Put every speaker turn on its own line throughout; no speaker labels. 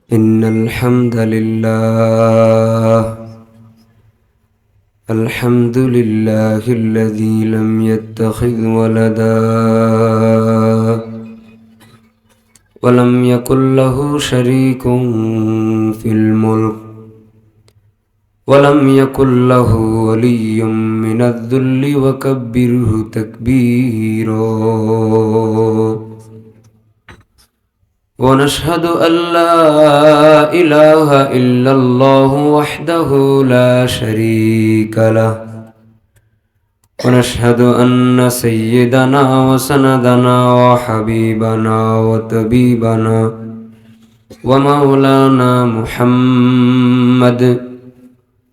إن الحمد لله الذي لم يتخذ ولدا ولم يكن له شريك في الملك ولم يكن له ولي من الذل وكبره تكبيرا ونشهد أن لا إله إلا الله وحده لا شريك له ونشهد أن سيدنا وسندنا وحبيبنا وطبيبنا ومولانا محمد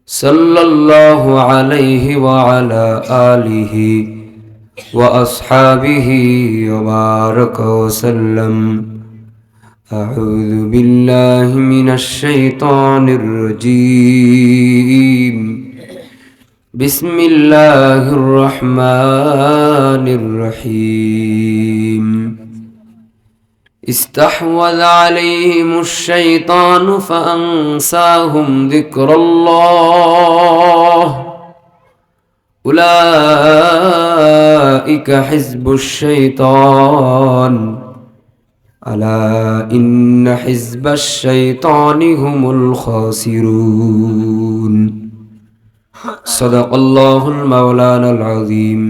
صلى الله عليه وعلى آله وأصحابه وبارك وسلم. أعوذ بالله من الشيطان الرجيم. بسم الله الرحمن الرحيم. استحوذ عليهم الشيطان فأنساهم ذكر الله أولئك حزب الشيطان ألا إن حزب الشيطان هم الخاسرون. صدق الله المولانا العظيم.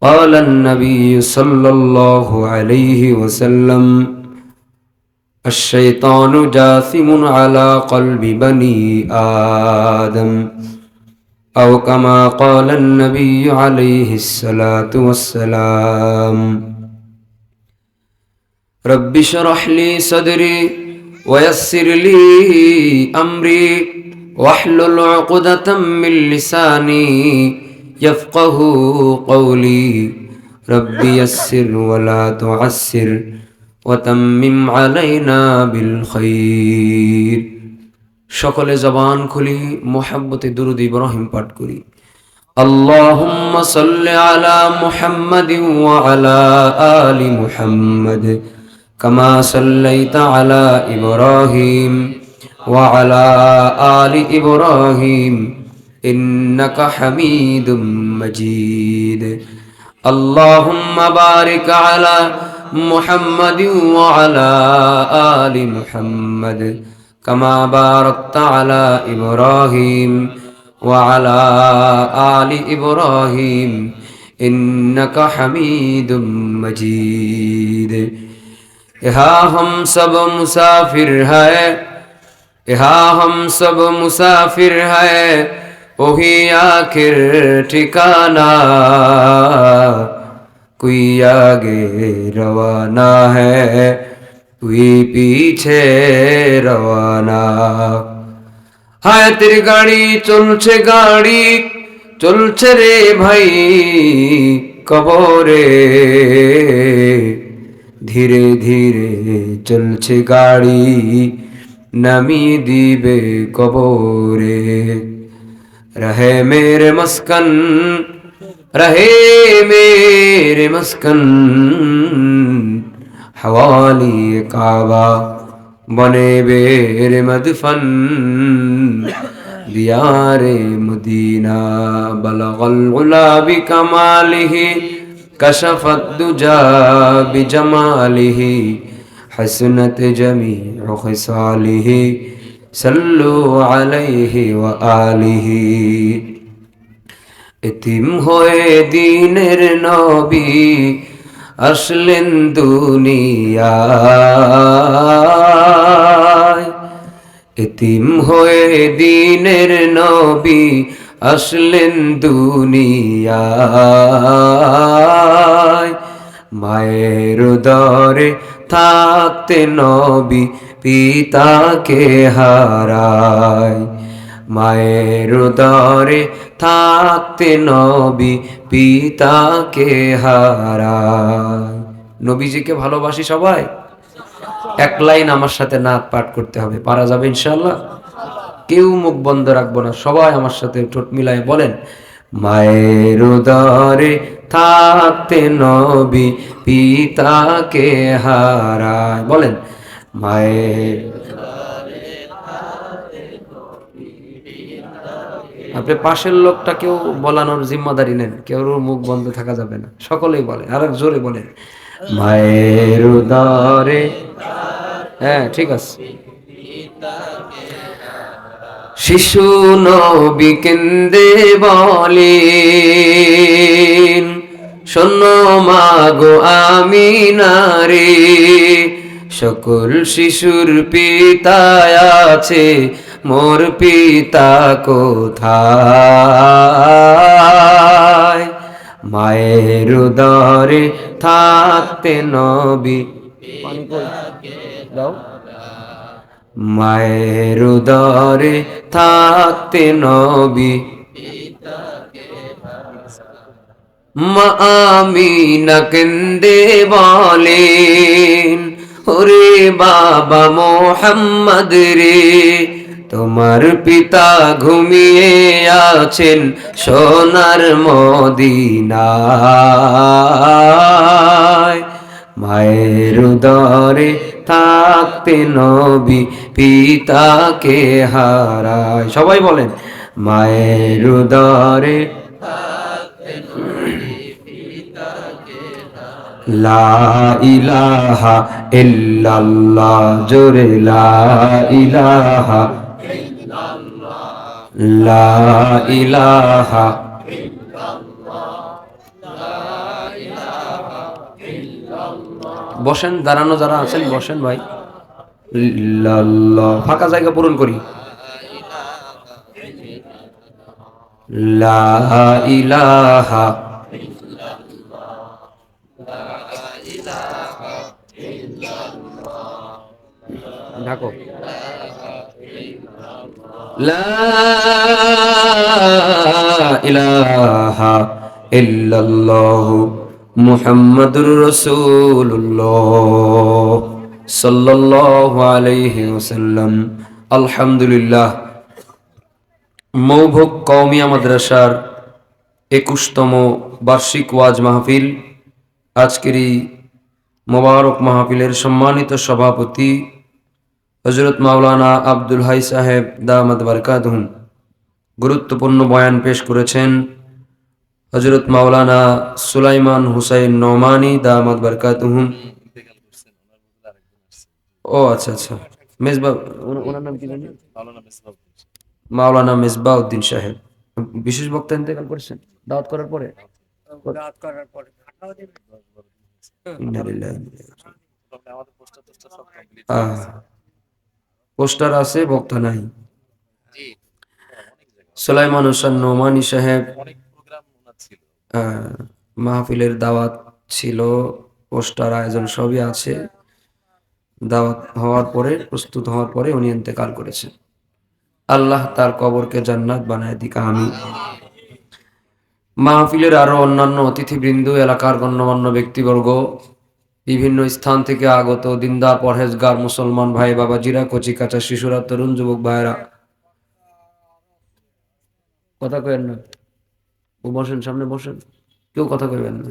قال النبي صلى الله عليه وسلم الشيطان جاثم على قلب بني آدم أو كما قال النبي عليه الصلاة والسلام. رب اشرح لي صدري ويسر لي أمري واحلل عقدة من لساني يفقه قولي. رب يسر ولا تعسر وتمم علينا بالخير. সকলে জবান খুলি মুহাব্বতে দুরূদ ইব্রাহিম পাঠ করি। আল্লাহুম্মা সাল্লি আলা মুহাম্মাদিন ওয়া আলা আলি মুহাম্মাদ কামা সাল্লাইতা আলা ইব্রাহিম ওয়া আলা আলি ইব্রাহিম ইন্নাকা হামিদুম মাজিদ। আল্লাহুম্মা বারিক আলা মুহাম্মাদিন ওয়া আলা আলি মুহাম্মাদ কামা বারাকতা আলা ইব্রাহিম ওয়া আলা আলি ইব্রাহিম ইন্নাকা হামিদুম মাজিদ। यहाँ हम सब मुसाफिर है, यहाँ हम सब मुसाफिर है, वही आखिर ठिकाना। कोई आगे रवाना है, कोई पीछे रवाना। হায়াতের গাড়ি চলছে রে ভাই কবরে। ধীরে ধীরে চলছে গাড়ি নামিয়ে দিবে কবরে। রহে মেরে মস্কন হওয়ালি কাবা বনে বেরে মদফন দিয়ারে মদিনা। বলগল উলা বিকমালিহি কশফত দুজা বিজমালিহি হসনত জমিউ খিসালিহি সল্লু আলাইহি ওয়া আলিহি। এতিম হয়ে দ্বীনের নবী আসলেন দুনিয়ায়। এতিম হয়ে দ্বীনের নবী আসলেন দুনিয়ায়। মায়ের উদরে থাকতে নবী পিতাকে হারায়। মায়ের উদরে থাকতে নবী পিতাকে হারায়। নবীজিকে ভালোবাসি সবাই। এক লাইন আমার সাথে নাত পাঠ করতে হবে, পারা যাবে ইনশাআল্লাহ? কেউ মুখ বন্ধ রাখবো না, সবাই আমার সাথে ঠোঁট মিলায় বলেন মায়ের উদরে থাকতে নবী পিতাকে হারায়। বলেন মায়ের আপনি পাশের লোকটাকেও বলানোর জিম্মাদারি নেন, কেউ মুখ বন্ধ থাকা যাবে না, সকলেই বলে, আর জোরে বলেন মায়ের উদরে। হ্যাঁ ঠিক আছে। শিশু নবী কেন্দে বলেন, শোনো মাগো আমিনারে, সকল শিশুর পিতা আছে, মোর পিতা কোথায়? মায়ের উদরে থাকতে নবী, পানি কই দাও, মায়ের উদরে থাকতে নবী, মা আমিনা কেন্দে বলেন, ওরে বাবা মোহাম্মদ রে, তোমার পিতা ঘুমিয়ে আছেন সোনার মদিনায়। মায়ের উদরে থাকতে নবী পিতাকে হারায়। সবাই বলেন মায়ের উদরে লা ইলাহা ইল্লাল্লাহ, জোরে লা ইলাহা, লা ইলাহা। বসেন, দাঁড়ানো যারা আছেন বসেন ভাই, ইল্লাল্লাহ, ফাঁকা জায়গা পূরণ করি। লা ইলাহা, ঢাকো, লা ইলাহা ইল্লাল্লাহ মুহাম্মাদুর রাসূলুল্লাহ সাল্লাল্লাহু আলাইহি ওয়াসাল্লাম। আলহামদুলিল্লাহ। মৌভোগ কওমিয়া মাদ্রাসার 21তম বার্ষিক ওয়াজ মাহফিল, আজকের এই মোবারক মাহফিলের সম্মানিত সভাপতি হযরত মাওলানা আব্দুল হাই সাহেব দামাত বারকাতুহুম, গুরুত্বপূর্ণ বয়ান পেশ করেছেন হযরত মাওলানা সুলাইমান হুসাইন নোমানী দামাত বারকাতুহুম। ও আচ্ছা আচ্ছা, মেজবা, ওনার নাম কি জানেন? মাওলানা মেজবাউদ্দিন সাহেব বিশেষ বক্তা ইন্তেকাল করেছেন দাওয়াত করার পরে। পোস্টার আছে, বক্তা নাই। সুলাইমান হোসেন নোমানী সাহেব মাহফিলের দাওয়াত ছিল, পোস্টার আয়োজন সবই আছে। দাওয়াত হওয়ার পরে, প্রস্তুত হওয়ার পরে উনি ইন্তেকাল করেছেন। আল্লাহ তার কবরকে জান্নাত বানায় দিক, আমিন। মাহফিলের আরো অন্যান্য অতিথিবৃন্দ, এলাকার গণ্যমান্য ব্যক্তিবর্গ, বিভিন্ন স্থান থেকে আগত দিনদার পরহেজগার মুসলমান ভাই বাবাজিরা, কচি কাঁচা শিশুরা, তরুণ যুবক ভাইরা, কথা কইেন না, বসেন, সামনে বসেন, কেউ কথা কইবেন না।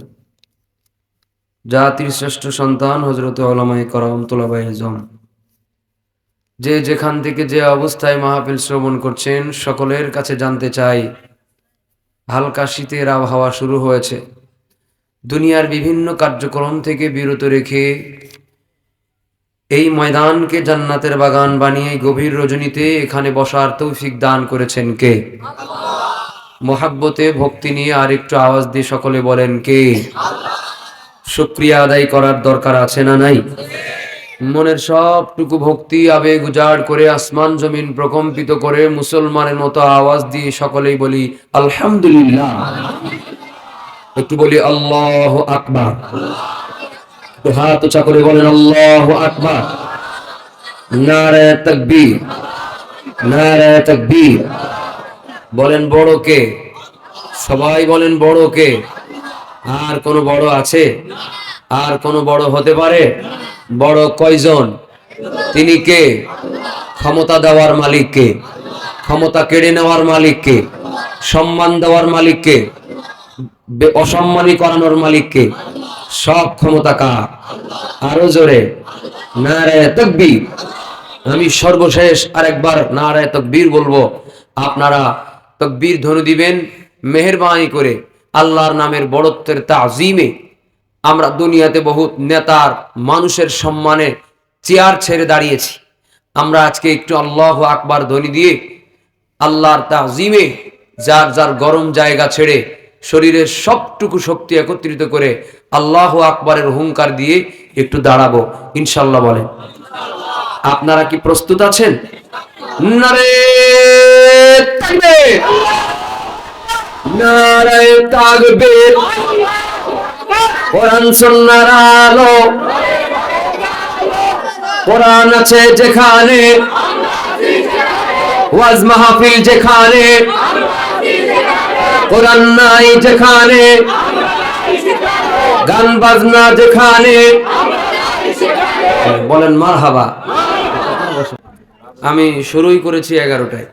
জাতির শ্রেষ্ঠ সন্তান হযরত উলামায়ে কেরাম, তুলাবায়ে ইলম, যে যেখান থেকে যে অবস্থায় মাহফিল শ্রবণ করছেন, সকলের কাছে জানতে চাই, হালকা শীতের আবহাওয়া শুরু হয়েছে, দুনিয়ার বিভিন্ন কার্যক্রম থেকে বিরত রেখে এই ময়দানকে জান্নাতের বাগান বানিয়ে গভীর রজনীতে এখানে বসার তৌফিক দান করেছেন কে? মোহাব্বতে ভক্তি নিয়ে আর একটু আওয়াজ দিয়ে সকলে বলেন কে? শুকরিয়া আদায় করার দরকার আছে না নাই? মনের সবটুকু ভক্তি আবেগ উজাড় করে, আসমান জমিন প্রকম্পিত করে, মুসলমানের মতো আওয়াজ দিয়ে সকলেই বলি আলহামদুলিল্লাহ। একটু বলি আল্লাহু আকবার, হাত উঁচা করে বলেন আল্লাহু আকবার, নারে তাকবীর, নারে তাকবীর। বলেন বড় কে? সবাই বলেন বড় কে? আর কোন বড় আছে? আর কোন বড় হতে পারে? বড় কয়জন? তিনি কে? ক্ষমতা দেওয়ার মালিক কে? ক্ষমতা কেড়ে নেওয়ার মালিক কে? সম্মান দেওয়ার মালিক কে? অসম্মানী করানোর মালিক কে? সব ক্ষমতা কার? আরো জোরে নারায়ে তাকবীর। আমি সর্বশেষ আরেকবার নারায়ে তাকবীর বলবো, আপনারা তাকবীর ধ্বনি দিবেন। মেহেরবানি করে আল্লাহর নামের বড়ত্বের তাজিমে আমরা দুনিয়াতে বহুত নেতার মানুষের সম্মানে চেয়ার ছেড়ে দাঁড়িয়েছি, আমরা আজকে একটু আল্লাহু আকবার ধ্বনি দিয়ে আল্লাহর তাজিমে যার যার গরম জায়গা ছেড়ে শরীরের সবটুকু শক্তি একত্রিত করে আল্লাহু আকবারের হুঙ্কার দিয়ে একটু দাঁড়াবো ইনশাল্লাহ। বলেন আপনারা কি প্রস্তুত আছেন? নারে তাকবীর, নারে তাকবীর। কোরআন সুন্নাহর আলো, কোরআন আছে যেখানে, ওয়াজ মাহফিল যেখানে, কোরআন নাই যেখানে, গান বাজনা যেখানে, বলেন মারহাবা। আমি শুরুই করেছি 11টায়,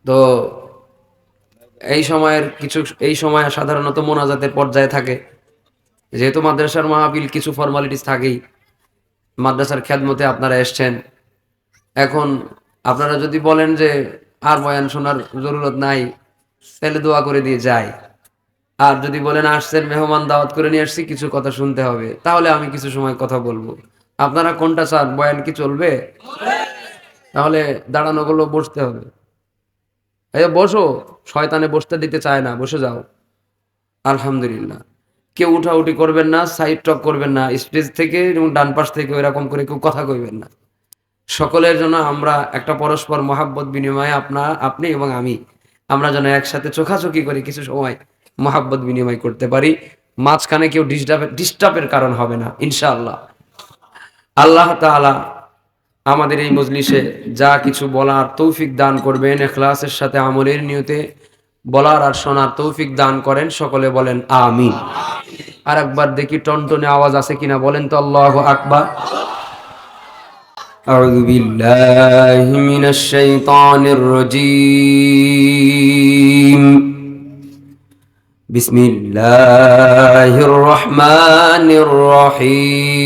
তো এই সময় সাধারণত মোনাজাতের পর্যায়ে থাকে, যেহেতু মাদ্রাসার মাহফিল কিছু ফর্মালিটিস থাকেই। মাদ্রাসার খেদমতে আপনারা এসছেন, এখন আপনারা যদি বলেন যে আর বয়ান শোনার জরুরত নাই, তাহলে দোয়া করে দিয়ে যায়। আর যদি বলেন আসছেন মেহমান দাওয়াত করে নিয়ে আসছি, কিছু কথা শুনতে হবে, তাহলে আমি কিছু সময় কথা বলবো। আপনারা কোনটা চান? বয়ান কি চলবে? তাহলে দাঁড়ানো গুলো বসতে হবে। এই বসো, শয়তানে বসতে দিতে চায় না, বসে যাও। আলহামদুলিল্লাহ। কেউ উঠাউঠি করবেন না, সাইড টক করবেন না, স্টেজ থেকে এবং ডান পাশ থেকে এরকম করে কেউ কথা কইবেন না। সকলের জন্য আমরা একটা পরস্পর মহাব্বত বিনিময়ে আপনি এবং আমরা যেন একসাথে চোখাচোখি করে কিছু সময় মহাব্বত বিনিময় করতে পারি। মাঝখানে কেউ ডিস্টার্বের কারণ হবে না ইনশাআল্লাহ। আল্লাহ তাআলা আমাদের এই মজলিসে যা কিছু বলার তৌফিক দান করবেন, ইখলাসের সাথে আমলের নিয়তে বলার আর শোনার তৌফিক দান করেন। সকলে বলেন আমিন। আর একবার দেখি টনটনে আওয়াজ আছে কিনা, বলেন তো আল্লাহু আকবার। আউযু বিল্লাহি মিনাশ শাইতানির রাজীম। বিসমিল্লাহির রহমানির রহিম।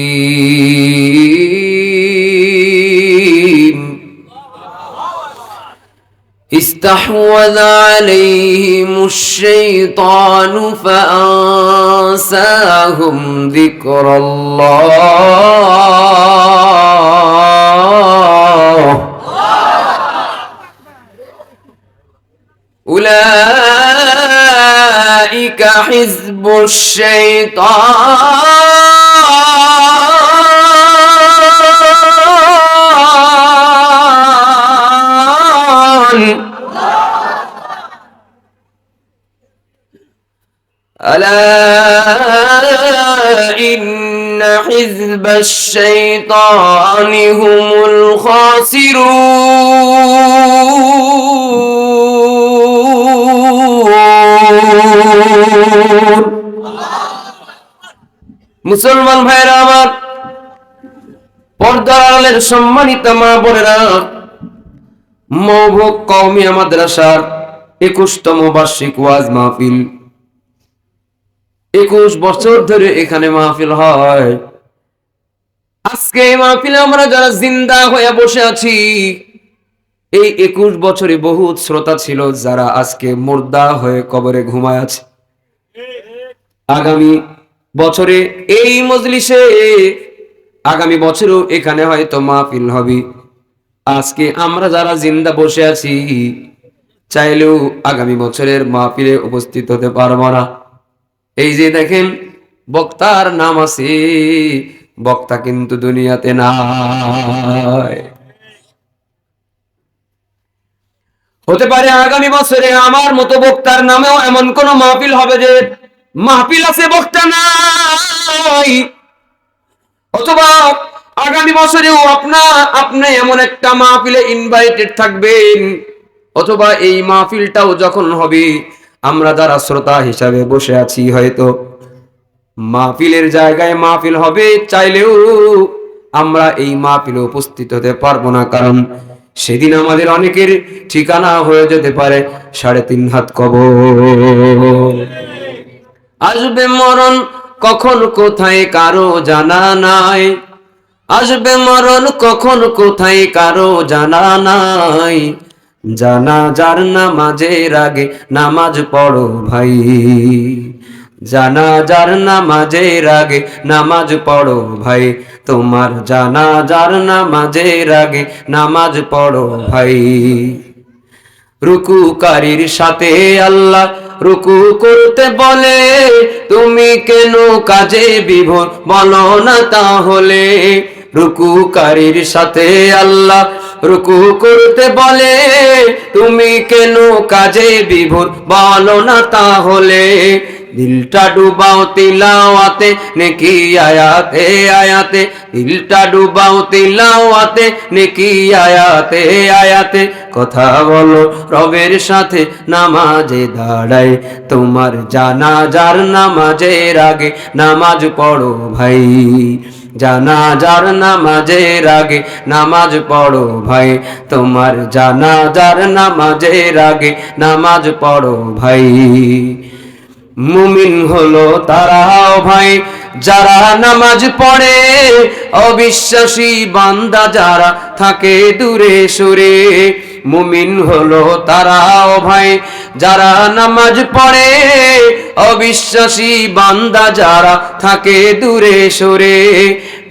استحوذ عليهم الشيطان فأنساهم ذكر الله أولئك حزب الشيطان ألا إن حزب الشيطان هم الخاسرون। মুসলমান ভাইরা আমার, পর্দার আড়ালের সম্মানিত মা বোনেরা, মওভুক কওমিয়া মাদ্রাসার 21তম বার্ষিক ওয়াজ মাহফিল, 21 বছর ধরে এখানে মাহফিল হয়। আজকে এই মাহফিলে আমরা যারা জিন্দা হয়ে বসে আছি, এই 21 বছরে বহুত শ্রোতা ছিল যারা আজকে মুর্দা হয়ে কবরে ঘুমায় আছে। আগামী বছরে এই মজলিসে, আগামী বছরও এখানে হয়তো মাহফিল হবে। আজকে আমরা যারা জিন্দা বসে আছি, চাইলেও আগামী বছরের মাহফিলে উপস্থিত হতে পারবো না। এই যে দেখেন বক্তার নাম আছে, বক্তা কিন্তু দুনিয়াতে নাই। হতে পারে আগামী বছরে আমার মতো বক্তার নামেও এমন কোন মাহফিল হবে যে মাহফিল আছে বক্তা নাই, অথবা আগামী বছরেও আপনি এমন একটা মাহফিলে ইনভাইটেড থাকবেন, অথবা এই মাহফিলটাও যখন হবে, আমরা যারা শ্রোতা হিসাবে বসে আছি, হয়তো মাহফিলের জায়গায় মাহফিল হবে, চাইলেও আমরা এই মাহফিলে উপস্থিত হতে পারবো না, কারণ সেদিন আমাদের অনেকের ঠিকানা হয়ে যেতে পারে 3.5 হাত কবর। আসবে মরণ কখন কোথায় কারো জানা নাই, আসবে মরণ কখন কোথায় কারো জানা নাই। জানাজার নামাজের আগে নামাজ পড়ো ভাই, জানাজার নামাজের আগে নামাজ পড়ো ভাই, তোমার জানাজার নামাজের আগে নামাজ পড়ো ভাই। রুকুকারীর সাথে আল্লাহ রুকু করতে বলে, তুমি কেন কাজে বিভোর বলো না তাহলে। রুকুকারীর সাথে আল্লাহ রুকু করতে বলে, তুমি কেন কাজে বিভোর বলো না তাহলে। দিলটা ডুবাও তিলাওয়াতে নেকি আয়াতে আয়াতে, দিলটা ডুবাও তিলাওয়াতে নেকি আয়াতে আয়াতে। কথা বলো রবের সাথে নামাজে দাঁড়ায়, তোমার জানাজার নামাজের আগে নামাজ পড়ো ভাই, জানাজার নামাজের আগে নামাজ পড়ো ভাই, তোমার জানাজার নামাজের আগে নামাজ পড়ো ভাই। মুমিন হলো তারাও ভাই যারা নামাজ পড়ে, অবিশ্বাসী বান্দা যারা থাকে দূরে সরে। মুমিন হলো তারাও ভাই যারা নামাজ পড়ে, অবিশ্বাসী বান্দা যারা থাকে দূরে সরে।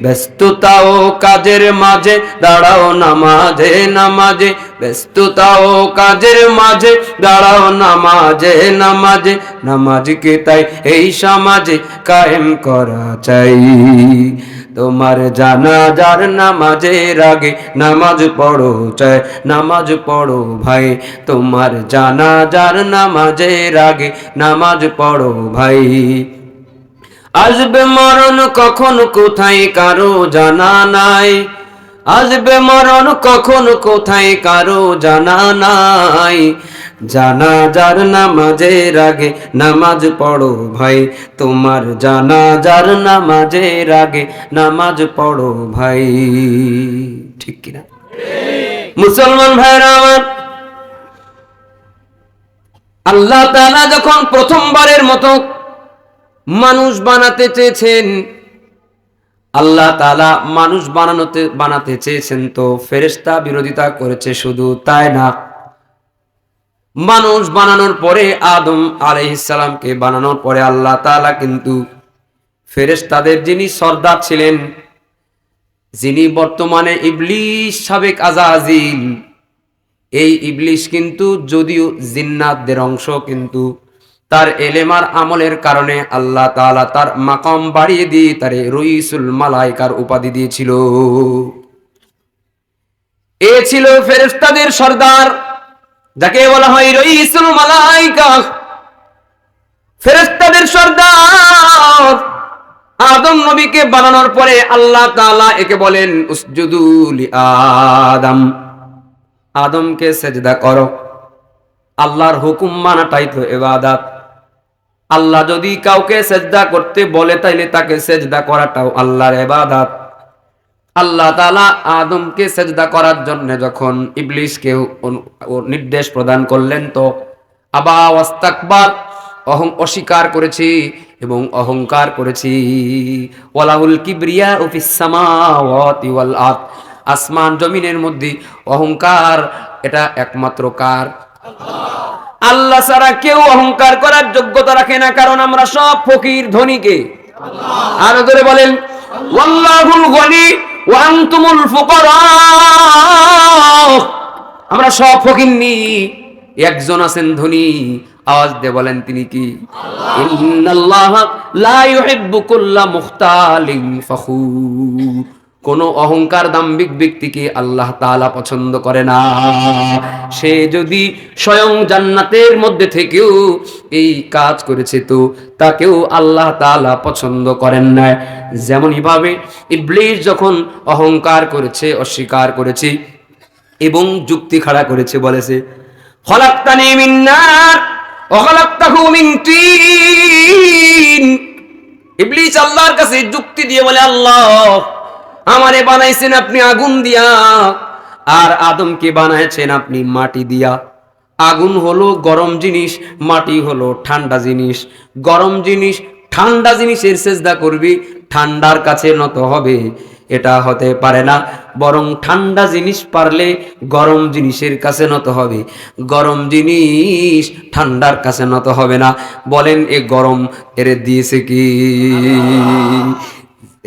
ব্যস্ততা ও কাজের মাঝে দাঁড়াও নামাজে নামাজে, ব্যস্ততা ও কাজের মাঝে দাঁড়াও নামাজে নামাজে। নামাজকে তাই এই সমাজে কায়েম করা চাই, তোমার জানাজার নামাজের আগে নামাজ পড়ো চাই, নামাজ পড়ো ভাই, তোমার জানাজার নামাজের আগে নামাজ পড়ো ভাই। আসবে মরণ কখন কোথায় কারো জানা নাই, আসবে মরণ কখন কোথায় কারো জানা নাই। জানাজার নামাজের আগে নামাজ পড়ো ভাই, তোমার জানাজার নামাজের আগে নামাজ পড়ো ভাই। ঠিক কিনা মুসলমান ভাইরা আমার, আল্লাহ তাআলা যখন প্রথমবারের মতো মানুষ বানাতে চেয়েছেন, আল্লাহ তাআলা মানুষ বানাতে চেয়েছেন, তো ফেরেশতা বিরোধিতা করেছে। শুধু তাই না, মানুষ বানানোর পরে আদম আলাইহিস সালামকে বানানোর পরে আল্লাহ তাআলা কিন্তু ফেরেশতাদের যিনি সর্দার ছিলেন, যিনি বর্তমানে ইবলিস সাবেক আজাজিল, এই ইবলিস কিন্তু যদিও জিন্নাতদের অংশ, কিন্তু তার এলেমার আমলের কারণে আল্লাহ তাআলা তার মাকাম বাড়িয়ে দিয়ে তার রইসুল মালাইকার উপাধি দিয়েছিল। এ ছিল ফেরেশতাদের সর্দার, যাকে বলা হয় রইসুল মালাইকা, ফেরেশতাদের সর্দার। আদম নবীকে বানানোর পরে আল্লাহ তাআলা একে বলেন উসজুদু লি আদম, আদমকে সেজদা করো। আল্লাহর হুকুম মানাটাই তো ইবাদত। আল্লাহ যদি কাউকে সেজদা করতে বলে তাইলে তাকে সেজদা করাটাও আল্লাহর ইবাদত। আল্লাহ তাআলা আদমকে সেজদা করার জন্য যখন ইবলিসকে নির্দেশ প্রদান করলেন, তো আবা ওয়াস্তাকবার, অস্বীকার করেছি এবং অহংকার করেছি। ওয়ালাহুল কিবরিয়া ফিস সামাওয়াতি ওয়াল আরদ, আসমান জমিনের মধ্যে অহংকার এটা একমাত্র কার? আল্লাহ ছাড়া কেউ অহংকার করার যোগ্যতা রাখে না, কারণ আমরা সব ফকির। ধনীকে আরো ধরে বলেন ওয়াল্লাহুল গনি ওয়া আনতুমুল ফুকারা, আমরা সব ফকিন্নি, একজন আছেন ধনী। আওয়াজ দিয়ে বলেন তিনি কি? ইন্নাল্লাহা লা ইউহিব্বু কুল্লা মুখতালিন ফখুর, কোন অহংকার দাম্ভিক ব্যক্তিকে আল্লাহ তাআলা পছন্দ করে না। সে যদি স্বয়ং জান্নাতের মধ্যে থেকেও এই কাজ করেছে, তো তাকেও আল্লাহ তাআলা পছন্দ করেন না। যেমনই ভাবে ইবলিস যখন অহংকার করেছে, অস্বীকার করেছে এবং যুক্তি খাড়া করেছে, বলেছে খলাকতানি মিন নার ওয়া খলাকতাহু মিন তিন। ইবলিস আল্লাহর কাছে যুক্তি দিয়ে বলে, আল্লাহ আমারে বানাইছেন আপনি আগুন দিয়া, আর আদমকে বানাইছেন আপনি মাটি দিয়া। আগুন হলো গরম জিনিস, মাটি হলো ঠান্ডা জিনিস। গরম জিনিস ঠান্ডা জিনিসের সেজদা করবি, ঠান্ডার কাছে নত হবে, এটা হতে পারে না। বরং ঠান্ডা জিনিস পারলে গরম জিনিসের কাছে নত হবে, গরম জিনিস ঠান্ডার কাছে নত হবে না। বলেন এ গরম এরে দিয়েছে কি?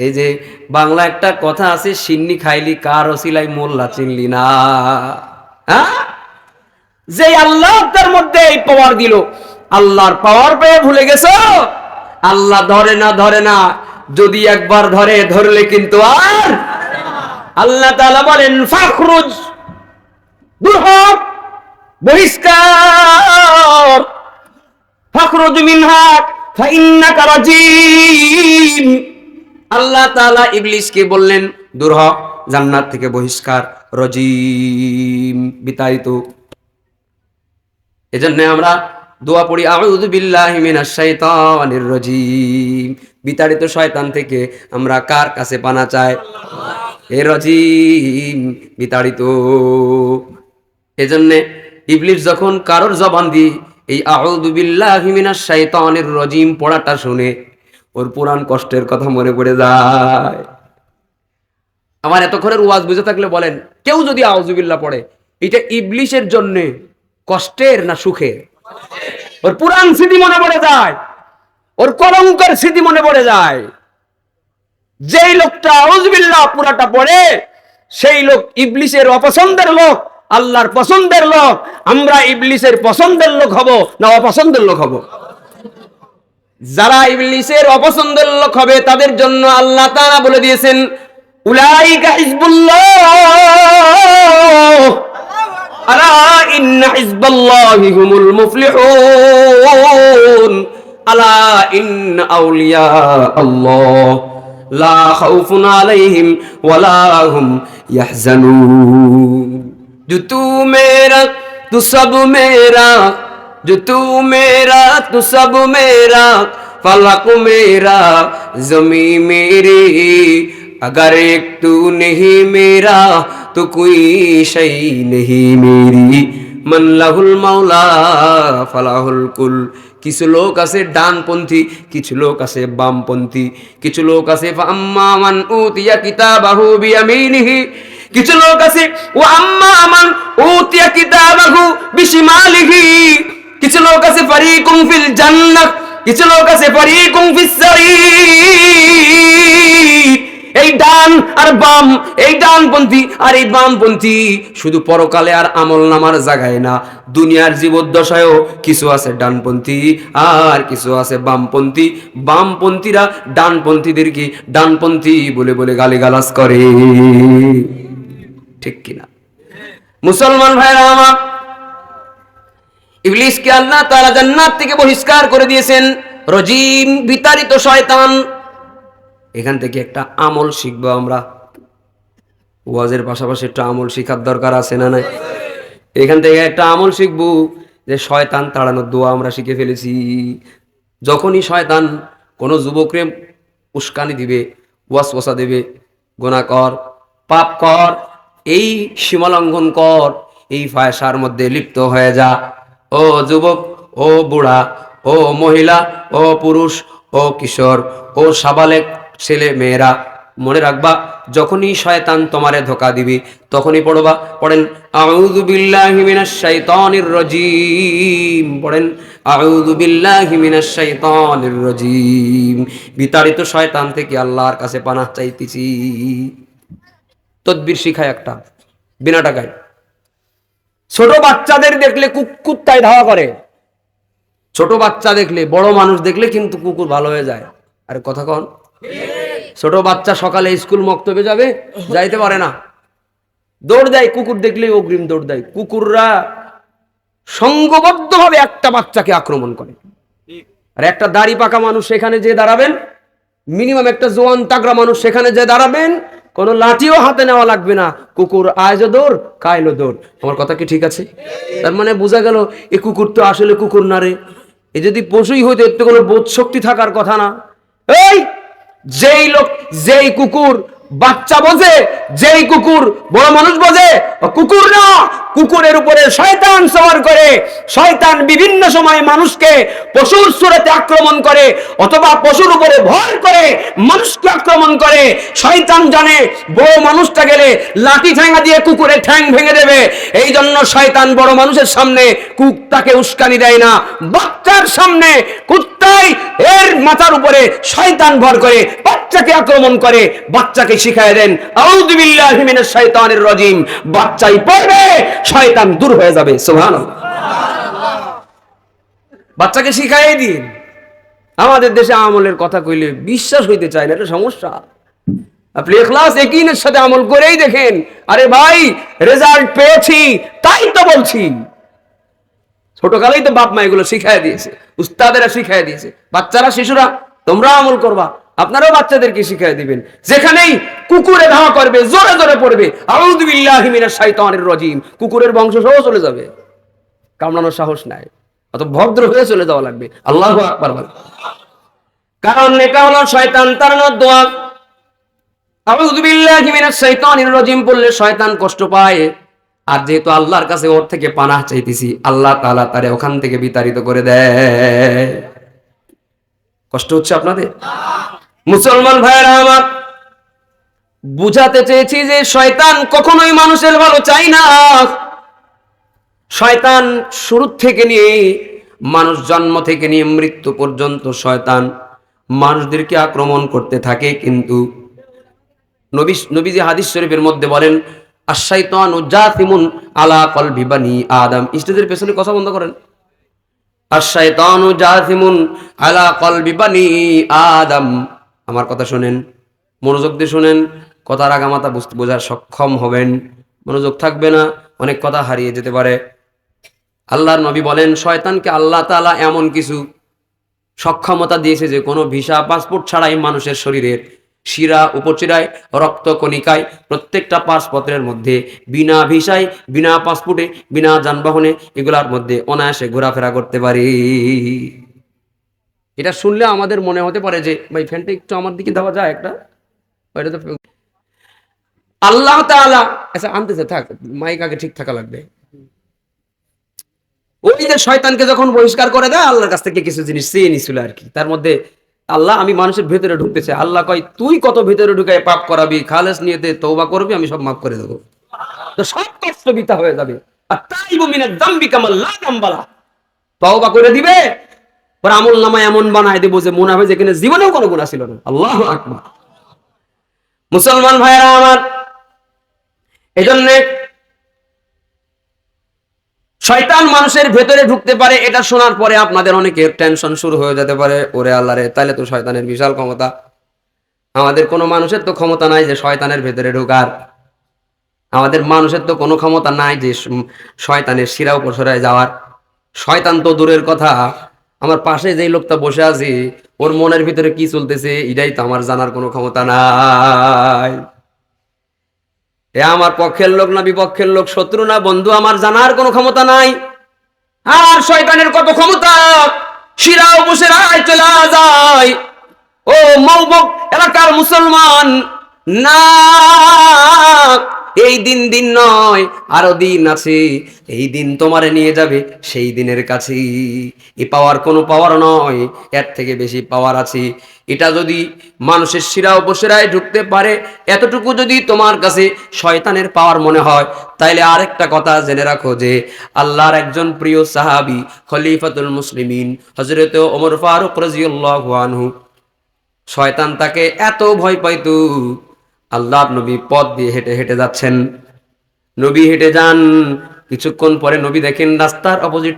এই যে বাংলা একটা কথা আছে, সিন্নি খাইলি কার ওসিলাই মোল্লা চিনলি না। হ্যাঁ, যে আল্লাহ তার মধ্যে এই পাওয়ার দিল, আল্লাহর পাওয়ার পেয়ে ভুলে গেছো? আল্লাহ ধরে না, ধরে না, যদি একবার ধরে, ধরলে কিন্তু আর। আল্লাহ তাআলা বলেন ফাখরুজ, দূর হ, বহিষ্কার, ফাখরুজ মিনহা ফাইন্নাকা রাজিম। আল্লাহ তাআলা ইবলিসকে বললেন দূর হ, জান্নাত থেকে বহিষ্কার, রাজিম, বিতাড়িত। এজন্য আমরা দোয়া পড়ি আউযু বিল্লাহি মিনাশ শাইতানির রাজিম। বিতাড়িত শয়তান থেকে আমরা কার কাছে পানা চাই? হে রাজিম, বিতাড়িত। এজন্য ইবলিস যখন কারোর জবান দিয়ে এই আউযু বিল্লাহি মিনাশ শাইতানির রাজিম পড়াটা শুনে ওর পুরান কষ্টের কথা মনে পড়ে যায়। আমার এতক্ষণের ওয়াজ বুঝে থাকলে বলেন, কেউ যদি আউযু বিল্লাহ পড়ে, এটা ইবলিসের জন্য কষ্টের না সুখের? ওর পুরান স্মৃতি মনে পড়ে যায়, ওর কলঙ্কের স্মৃতি মনে পড়ে যায়। যেই লোকটা আউযু বিল্লাহ পুরাটা পড়ে, সেই লোক ইবলিসের অপছন্দের লোক, আল্লাহর পছন্দের লোক। আমরা ইবলিসের পছন্দের লোক হব না অপছন্দের লোক হব? যারা ইবলিসের অপছন্দের লোক হবে তাদের জন্য আল্লাহ তাআলা বলে দিয়েছেন উলাইকা হিজবুল্লাহ, আলা ইন্না হিজবাল্লাহি হুমুল মুফলিহুন, আলা ইন্না আউলিয়া আল্লাহ লা খাউফুন আলাইহিম ওয়ালা হুম ইয়াহজানুন। जो तू मेरा तू सब मेरा, जो तू मेरा तू सब मेरा, फलक मेरा ज़मीं मेरी, अगर एक तू नहीं मेरा तो कोई शई नहीं मेरी, मन लहुल मौला फलाहुल कुल। কিছু লোক আছে ডানপন্থী, কিছু লোক আছে বামপন্থী, কিছু লোক আছে ফাম্মা মান উতিয়া কিতাবাহু বিয়ামিনিহি, কিছু লোক আছে ওয়া আম্মা মান উতিয়া কিতাবাহু বিশিমালিহি, কিছু লোক আছে ফারিকুম ফিল জান্নাহ, কিছু লোক আছে ফারিকুম ফিস সাঈর। এই ডান আর বাম, এই ডানপন্থী আর এই বামপন্থী শুধু পরকালে আর আমল নামার জায়গায় না, দুনিয়ার জীবদ্দশায়ও কিছু আছে ডানপন্থী আর কিছু আছে বামপন্থী। বামপন্থীরা ডানপন্থীদেরকে ডানপন্থী বলে বলে গালিগালাজ করে, ঠিক কিনা? মুসলমান ভাইরা আমার, ইবলিসকে আল্লাহ তাআলা জান্নাত থেকে বহিষ্কার করে দিয়েছেন, রাজিম, বিতাড়িত শয়তান। এখান থেকে একটা আমল শিখবো আমরা। ওয়াজের পাশাপাশি একটা আমল শিখার দরকার আছে না নাই? এখান থেকে একটা আমল শিখবো যে শয়তান তাড়ানোর দোয়া আমরা শিখে ফেলেছি। যখনই শয়তান কোনো যুবককে উস্কানি দিবে, ওয়াসওয়াসা দেবে, গুনাহ কর, পাপ কর, এই সীমালঙ্ঘন কর, এই ফায়সার মধ্যে লিপ্ত হয়ে যা, ও যুবক, ও বুড়া, ও মহিলা, ও পুরুষ, ও কিশোর, ও সাবালেক ছেলে মেয়েরা, মনে রাখবা যখনই শয়তান তোমারে ধোঁকা দিবে তখনই পড়বা, পড়েন আউযু বিল্লাহি মিনাশ শাইতানির রাজিম, পড়েন আউযু বিল্লাহি মিনাশ শাইতানির রাজিম। বিতাড়িত শয়তান থেকে আল্লাহর কাছে পানাহ চাইতেছি। তদবির শিখায় একটা, বিনা টাকায়। ছোট বাচ্চাদের দেখলে কুত্তায় ধাওয়া করে, ছোট বাচ্চা দেখলে, বড় মানুষ দেখলে কিন্তু কুকুর ভালো হয়ে যায়। আরে কথা কন, ছোট বাচ্চা সকালে স্কুল মক্তবে যাবে, যাইতে পারে না, দৌড় দেয়, কুকুর দেখলেই অগ্রিম দৌড় দেয়। কুকুররা সংঘবদ্ধভাবে একটা বাচ্চাকে আক্রমণ করে। আর একটা দাড়ি পাকা মানুষ সেখানে যে দাঁড়াবেন, মিনিমাম একটা জোয়ান তাগড়া মানুষ সেখানে যে দাঁড়াবেন, কোনো লাঠিও হাতে নেওয়া লাগবে না, কুকুর আজও দৌড় কাইলো দৌড়। আমার কথা কি ঠিক আছে? তার মানে বোঝা গেল এই কুকুর তো আসলে কুকুর না রে, এ যদি পশুই হইতো এর তো কোনো বোধ শক্তি থাকার কথা না। এই যেই লোক, যেই কুকুর বাচ্চা বোঝে, যেই কুকুর বড় মানুষ বোঝে কুকুর না, কুকুরের উপরে শয়তান সওয়ার করে। শয়তান বিভিন্ন সময় মানুষকে পশুর সুরতে আক্রমণ করে অথবা পশুর উপরে ভর করে মানুষকে আক্রমণ করে। শয়তান জানে বড় মানুষটা গেলে লাঠি ঠ্যাঙ্গা দিয়ে কুকুরের ঠ্যাং ভেঙে দেবে, এই জন্য শয়তান বড় মানুষের সামনে কুত্তাকে উস্কানি দেয় না, বাচ্চার সামনে কুত্তাই এর মাথার উপরে শয়তান ভর করে বাচ্চাকে আক্রমণ করে। বাচ্চাকে শিখায় দেন আউযু বিল্লাহি মিনাশ শাইতানির রাজিম, বাচ্চাই পড়বে শয়তান দূর হয়ে যাবে। সুবহানাল্লাহ। বাচ্চাকে শিখাই দিন। আমাদের দেশে আমলের কথা কইলে বিশ্বাস হইতে চায় না, এটা সমস্যা। আপনি ইখলাস ইয়াকিনের সাথে আমল করেই দেখেন, আরে ভাই রেজাল্ট পেয়েছি তাই তো বলছি। ছোটকালেই তো বাপ মা এগুলো শিখাই দিয়েছে, উস্তাদেরা শিখাই দিয়েছে। বাচ্চারা শিশুরা তোমরা আমল করবা, আপনারাও বাচ্চাদেরকে শিখাই দিবেন। যেখানেই কুকুরে ধাওয়া করবে জোরে জোরে পড়বে আউযু বিল্লাহি মিনাশ শাইতানির রাজিম, কুকুরের বংশ সহ চলে যাবে, কামড়ানোর সাহস নাই, অত ভদ্র হয়ে চলে যাওয়া লাগবে। আল্লাহু আকবার বল। কারণ এটা হলো শয়তান তাড়ানোর দোয়া। আউযু বিল্লাহি মিনাশ শাইতানির রাজিম বললে শয়তান কষ্ট পায়, আর যেহেতু আল্লাহর কাছে ওর থেকে পানাহ চাইতেছি, আল্লাহ তাআলা তারে ওখান থেকে বিতাড়িত করে দেয়। কষ্ট হচ্ছে আপনাদের? মুসলমান ভাইরা আমার, বুঝাতে চেয়েছি যে শয়তান কখনোই মানুষের ভালো চায় না। শয়তান শুরু থেকে নিয়ে মানুষ জন্ম থেকে নিয়ে মৃত্যু পর্যন্ত শয়তান মানুষদেরকে আক্রমণ করতে থাকে। কিন্তু নবীজি হাদিস শরীফের মধ্যে বলেন আশ-শাইতানু জাসিমুন আলা কলবি বানি আদম। স্টেজের পেছনে কথা বন্ধ করেন। আশ-শাইতানু জাসিমুন আলা কলবি বানি আদম। আমার কথা শুনেন, মনোযোগ দিয়ে শুনেন, কথার আগামাতা বোঝার সক্ষম হবেন। মনোযোগ থাকবে না, অনেক কথা হারিয়ে যেতে পারে। আল্লাহর নবী বলেন শয়তানকে আল্লাহ তাআলা এমন কিছু সক্ষমতা দিয়েছে যে কোনো ভিসা পাসপোর্ট ছাড়াই মানুষের শরীরের শিরা উপচিরায় রক্ত কণিকায় প্রত্যেকটা পাসপত্রের মধ্যে বিনা ভিসায় বিনা পাসপোর্টে বিনা যানবাহনে এগুলার মধ্যে অনায়াসে ঘোরাফেরা করতে পারি। এটা শুনলে আমাদের মনে হতে পারে যে ভাই ফ্যানটা একটু আমার দিকে দেওয়া যায় একটা, ওইটা তো আল্লাহ তাআলা আচ্ছা আনতেছে, থাক মাইক আগে ঠিক থাকা লাগবে। ওই যে শয়তানকে যখন বহিষ্কার করে দেয় আল্লাহর কাছ থেকে কিছু জিনিস চেয়ে নিছিল আর কি, তার মধ্যে আল্লাহ আমি মানুষের ভেতরে ঢুকতেছে। আল্লাহ কয় তুই কত ভেতরে ঢুকায় পাপ করাবি, খালেস নিয়তে তওবা করবি, আমি সব মাফ করে দেবো, তো সব কষ্ট বিতা হয়ে যাবে। আর তাইবু মিনাজ যামবি কামা লা যামবালা, তওবা করে দিবে, পর আমল নামা এমন বানায় দেব যে মনে হবে যেখানে জীবনেও কোনো গুনাহ ছিল না। আল্লাহু আকবার। মুসলমান ভাইরা আমার, এজন্য শয়তান মানুষের ভেতরে ঢুকতে পারে। এটা শোনার পরে আপনাদের অনেকের টেনশন শুরু হয়ে যেতে পারে, ওরে আল্লাহ রে, তাহলে তো শয়তানের বিশাল ক্ষমতা। আমাদের কোনো মানুষের তো ক্ষমতা নাই যে শয়তানের ভেতরে ঢোকার। আমাদের মানুষের তো কোনো ক্ষমতা নাই যে শয়তানের শিরা উপসরায় যাওয়ার। শয়তান তো দূরের কথা, আমার পাশে যেই লোকটা বসে আছে ওর মনের ভিতরে কি চলতেছে এটাই তো আমার জানার কোনো ক্ষমতা নাই। এ আমার পক্ষের লোক না বিপক্ষের লোক, শত্রু না বন্ধু, আমার জানার কোনো ক্ষমতা নাই। আর শয়তানের কত ক্ষমতা, শিরা উপশিরায় চলে যায়। ও মওবক এলাকার মুসলমান না, এই দিন দিন নয়, আরো দিন আছে। এই দিন তোমারে নিয়ে যাবে সেই দিনের কাছে। এই পাওয়ার কোনো পাওয়ার নয়, এর থেকে বেশি পাওয়ার আছে। এটা যদি মানুষের শিরা উপশিরায় ঢুকতে পারে, এতটুকু যদি তোমার কাছে শয়তানের পাওয়ার মনে হয়, তাইলে আরেকটা কথা জেনে রাখো যে আল্লাহর একজন প্রিয় সাহাবী খলিফাতুল মুসলিমিন হযরত ওমর ফারুক রাদিয়াল্লাহু আনহু, শয়তান তাকে এত ভয় পাইতো, আল্লাহর নবী পথ দিয়ে হেঁটে হেঁটে যাচ্ছেন, নবী হেঁটে যান, কিছুক্ষণ পরে নবী দেখেন রাস্তার অপোজিট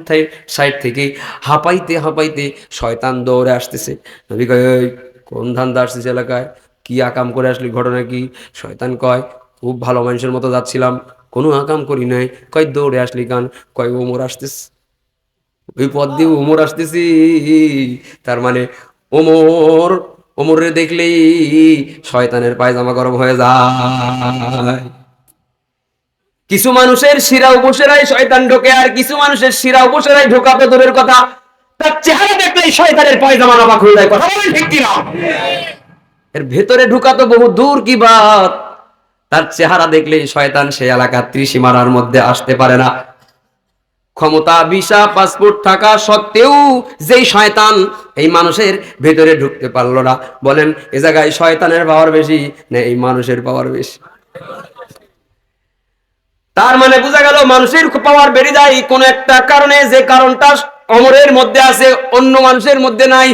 সাইড থেকে হাঁপাইতে হাঁপাইতে শয়তান দৌড়ে আসতেছে। নবী কয় এই কোন ধান্দা আসতেছে এলাকায়, কি আকাম করে আসলি, ঘটনা কি? শয়তান কয় খুব ভালো মানুষের মতো যাচ্ছিলাম, কোনো আকাম করি নাই। কয় দৌড়ে আসলি কান? কয় ওমর আসতেছে, ওই পথ দিয়ে ওমর আসতেছি। তার মানে ওমরে দেখলেই শয়তানের পায়জামা গরম হয়ে যায়। কিছু মানুষের শিরা উপশিরায় শয়তান ঢোকে, আর কিছু মানুষের শিরা উপশিরায় ঢোকা তো দূরের কথা, তার চেহারা দেখলেই শয়তানের পায়জামা নাপাক হয়ে যায়। কথা বলেন ঠিক কিনা? এর ভেতরে ঢুকা তো বহু দূর কি বাত। তার চেহারা দেখলেই শয়তান সে এলাকার ত্রিসীমানার মধ্যে আসতে পারে না। ক্ষমতা, ভিসা, পাসপোর্ট থাকা সত্ত্বেও যেই শয়তান এই মানুষের ভেতরে ঢুকতে পারলো না, বলেন এ জায়গায় শয়তানের পাওয়ার বেশি না এই মানুষের পাওয়ার বেশি? তার মানে বোঝা গেল মানুষের পাওয়ার বেড়ে যায় কোন একটা কারণে, যে কারণটা অমরের মধ্যে আছে অন্য মানুষের মধ্যে নাই।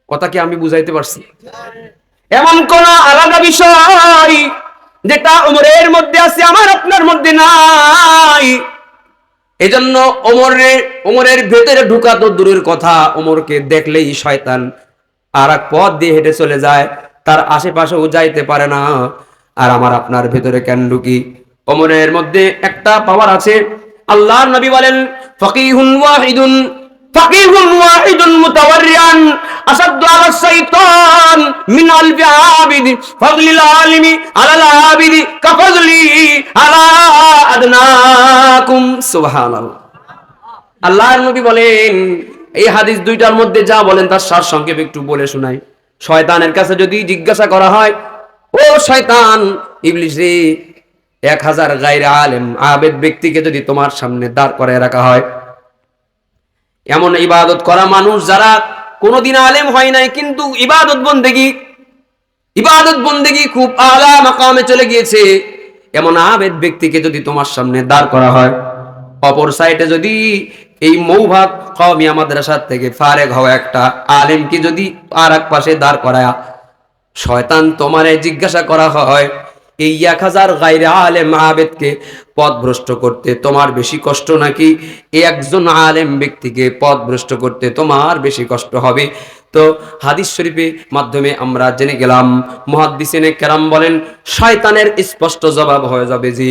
কথা কি আমি বুঝাইতে পারছি? এমন কোন আলাদা বিষয় যেটা ওমরের মধ্যে আছে আমার আপনার মধ্যে নাই। এজন্য ওমরের ভেতরে ঢুকা তো দূরের কথা, ওমরকে দেখলেই শয়তান আর এক পথ দিয়ে হেঁটে চলে যায়, তার আশেপাশেও যাইতে পারে না। আর আমার আপনার ভেতরে কেন ঢুকি? ওমরের মধ্যে একটা পাওয়ার আছে। আল্লাহর নবী বলেন ফাকিহুন ওয়াহিদুন মুতাওয়ারিয়ান আসাদু আলা শাইতান মিন আলফি আবিদ ফাযলিল আলিমি আলাল আবিদি কাফযলি আলা আদনাকুম। সুবহানাল্লাহ। আল্লাহর নবী বলেন, এই হাদিস দুইটার মধ্যে যা বলেন তার সার সংক্ষেপ একটু বলে শোনাই। শয়তানের কাছে যদি জিজ্ঞাসা করা হয়, ও শয়তান, ইবলিস রে, 1000 গায়রে আলেম আবেদ ব্যক্তিকে যদি তোমার সামনে দাঁড় করায় রাখা হয়, এমন ইবাদত করা মানুষ যারা কোনোদিন আলেম হয় নাই কিন্তু ইবাদত বন্দেগী খুব আলা মাকামে চলে গিয়েছে, এমন আবেদ ব্যক্তিকে যদি তোমার সামনে দাঁড় করা হয়, অপর সাইডে যদি এই মৌভাগ কওমিয়া মাদ্রাসা থেকে ফারেগ হওয়া একটা আলেমকে যদি আর এক পাশে দাঁড় করায় শয়তান তোমারে জিজ্ঞাসা করা হয়, এই 1000 গায়রে আলেম আবেদকে পথভ্রষ্ট করতে তোমার বেশি কষ্ট নাকি এই একজন আলেম ব্যক্তিকে পথভ্রষ্ট করতে তোমার বেশি কষ্ট হবে? তো হাদিস শরীফের মাধ্যমে আমরা জেনে গেলাম, মুহাদ্দিসিনে কেরাম বলেন শয়তানের স্পষ্ট জবাব হয়ে যাবে যে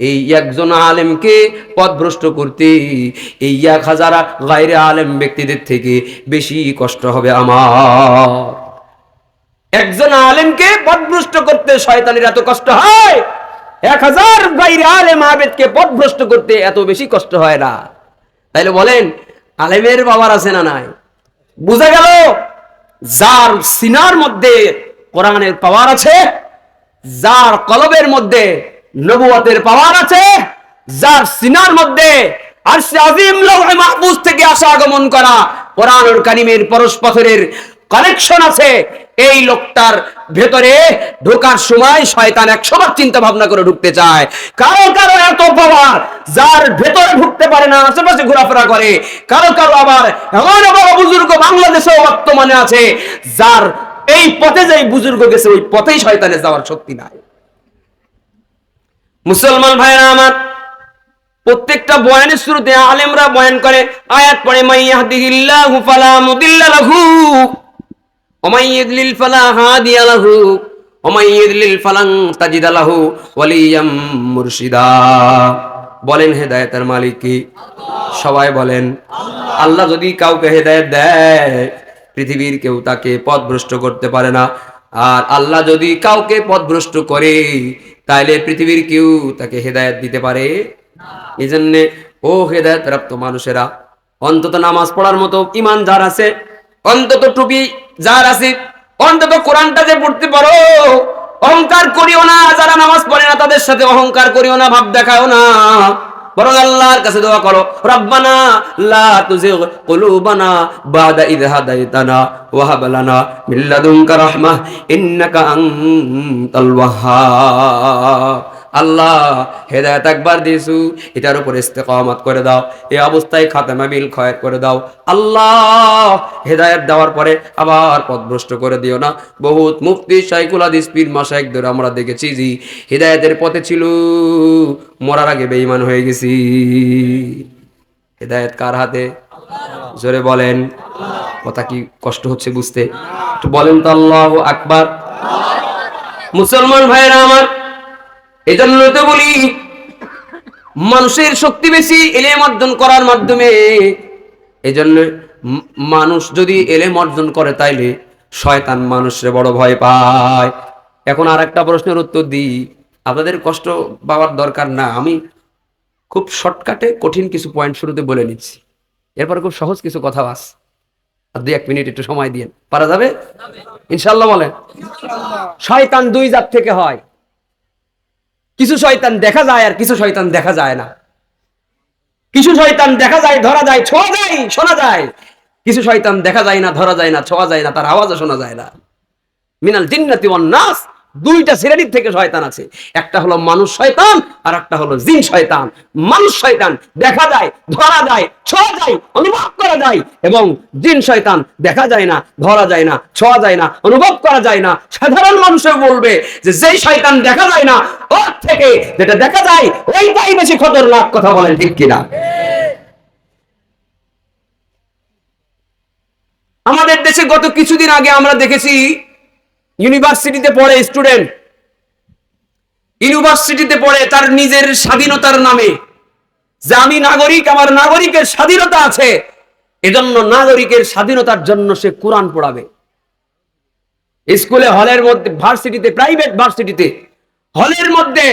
এই একজন আলেমকে পথভ্রষ্ট করতে এই 1000 গায়রে আলেম ব্যক্তিদের থেকে বেশি কষ্ট হবে আমার। একজন আলেমকে পথভ্রষ্ট করতে শয়তানের এত কষ্ট হয়, 1000 গায়রে আলেম আবেদকে পথভ্রষ্ট করতে এত বেশি কষ্ট হয় না। তাইলে বলেন আলেমের পাওয়ার আছে না নাই? বুঝা গেল যার সিনার মধ্যে কোরআনের পাওয়ার আছে, যার কলবের মধ্যে নবুয়তের পাওয়ার আছে, যার সিনার মধ্যে আরশে আজিম লৌহে মাহফুজ থেকে আসা আগমন করা কোরআনুল কারীমের পরস্পরের কানেকশন আছে, এই লোকটার ভেতরে ঢোকার সময় শয়তান 100 বার চিন্তা ভাবনা করে ঢুকতে চায়। কারো কারো এত পাওয়ার যার ভেতরে ঢুকতে পারে না, আশেপাশে ঘোরাফেরা করে। কারো কারো আবার এমন বড় বুজুর্গ বাংলাদেশেও বর্তমানে আছে যার এই পথে যেই বুজুর্গ গেছে ওই পথেই শয়তানের যাওয়ার শক্তি নাই। মুসলমান ভাইরা আমার, প্রত্যেকটা বয়ানের শুরুতে আলেমরা বয়ান করে আয়াত পড়ে মাইয়াহদিহিল্লাহু ফালা মুদিল্লা লাহু ওয়া মাইয়ুদলিল ফালা হাদিয়া লাহু ওয়া মাইয়ুদলিল ফালান তাজিদা লাহু ওয়ালিয়াম মুরশিদা। বলেন হেদায়েতের মালিক কি? সবাই বলেন আল্লাহ যদি কাউকে হেদায়েত দেয় পৃথিবীর কেউ তাকে পথভ্রষ্ট করতে পারে না, আর আল্লাহ যদি কাউকে পথভ্রষ্ট করে তাইলে পৃথিবীর কেউ তাকে হেদায়েত দিতে পারে? এই জন্য ও হেদায়েত প্রাপ্ত মানুষেরা, অন্তত নামাজ পড়ার মতো ইমান যার আছে, অন্তত টুপি যার আছে, অন্তত কোরআনটা যে পড়তে পারো, অহংকার করিও না। যারা নামাজ পড়ে না তাদের সাথে অহংকার করিও না, ভাব দেখাও না, বরং আল্লাহর কাছে দোয়া করো, রব্বানা লা তুজিগ কুলুবানা বাদা ইয হাদাইতানা ওয়া হাব লানা মিন লাদুনকা রাহমাহ ইন্নাকা আনতাল ওয়াহ্হাব। আল্লাহ হেদায়েত একবার দিয়েছু, এটার উপর ইস্তেকামত করে দাও, এই অবস্থায় খাতেমা বিল খয়ের করে দাও। আল্লাহ হেদায়েত দেওয়ার পরে আবার পথভ্রষ্ট করে দিও না। বহুত মুফতি শাইখুল হাদিস পীর মাশায়েখদের আমরা দেখেছি জি হেদায়েতের পথে ছিল, মরার আগে বেঈমান হয়ে গেছি। হেদায়েত কার হাতে? জোরে বলেন। কথা কি কষ্ট হচ্ছে বুঝতে? একটু বলেন তো আল্লাহু আকবার। মুসলমান ভাইরা আমার, এই জন্য তো বলি মানুষের শক্তি বেশি ইলম অর্জন করার মাধ্যমে। এই জন্য মানুষ যদি ইলম অর্জন করে তাইলে শয়তান মানুষের বড় ভয় পায়। এখন আর একটা প্রশ্নের উত্তর দিই, আপনাদের কষ্ট পাওয়ার দরকার না, আমি খুব শর্টকাটে কঠিন কিছু পয়েন্ট শুরুতে বলে নিচ্ছি, এরপর খুব সহজ কিছু কথা আছে। আর 2-1 মিনিট একটু সময় দিন, পারা যাবে ইনশাআল্লাহ? বলেন। শয়তান দুই জাত থেকে হয়, কিছু শয়তান দেখা যায় আর কিছু শয়তান দেখা যায় না। কিছু শয়তান দেখা যায়, ধরা যায়, ছোঁয়া যায়, শোনা যায়। কিছু শয়তান দেখা যায় না, ধরা যায় না, ছোঁয়া যায় না, তার আওয়াজও শোনা যায় না। মিনাল জিন্নাতি ওয়ান নাস, দুইটা শ্রেণীর থেকে শয়তান আছে। একটা হলো মানুষ শয়তান আর একটা হলো জিন শয়তান। মানুষ শয়তান দেখা যায়, ধরা যায়, ছোঁয়া যায়, অনুভব করা যায়, এবং জিন শয়তান দেখা যায় না, ধরা যায় না, ছোঁয়া যায় না, অনুভব করা যায় না। সাধারণ মানুষও বলবে যে যেই শয়তান দেখা যায় না ওর থেকে যেটা দেখা যায় ওইটাই বেশি খতরনাক। কথা বলেন ঠিক কিনা? আমাদের দেশে গত কিছুদিন আগে আমরা দেখেছি ইউনিভার্সিটিতে পড়ে স্টুডেন্ট, ইউনিভার্সিটিতে পড়ে তার নিজের স্বাধীনতার নামে যে আমি নাগরিক, আমার নাগরিকের স্বাধীনতা আছে, এজন্য নাগরিকের স্বাধীনতার জন্য সে কোরআন পড়াবে। স্কুলে, হলের মধ্যে, ভার্সিটিতে, প্রাইভেট ভার্সিটিতে, হলের মধ্যে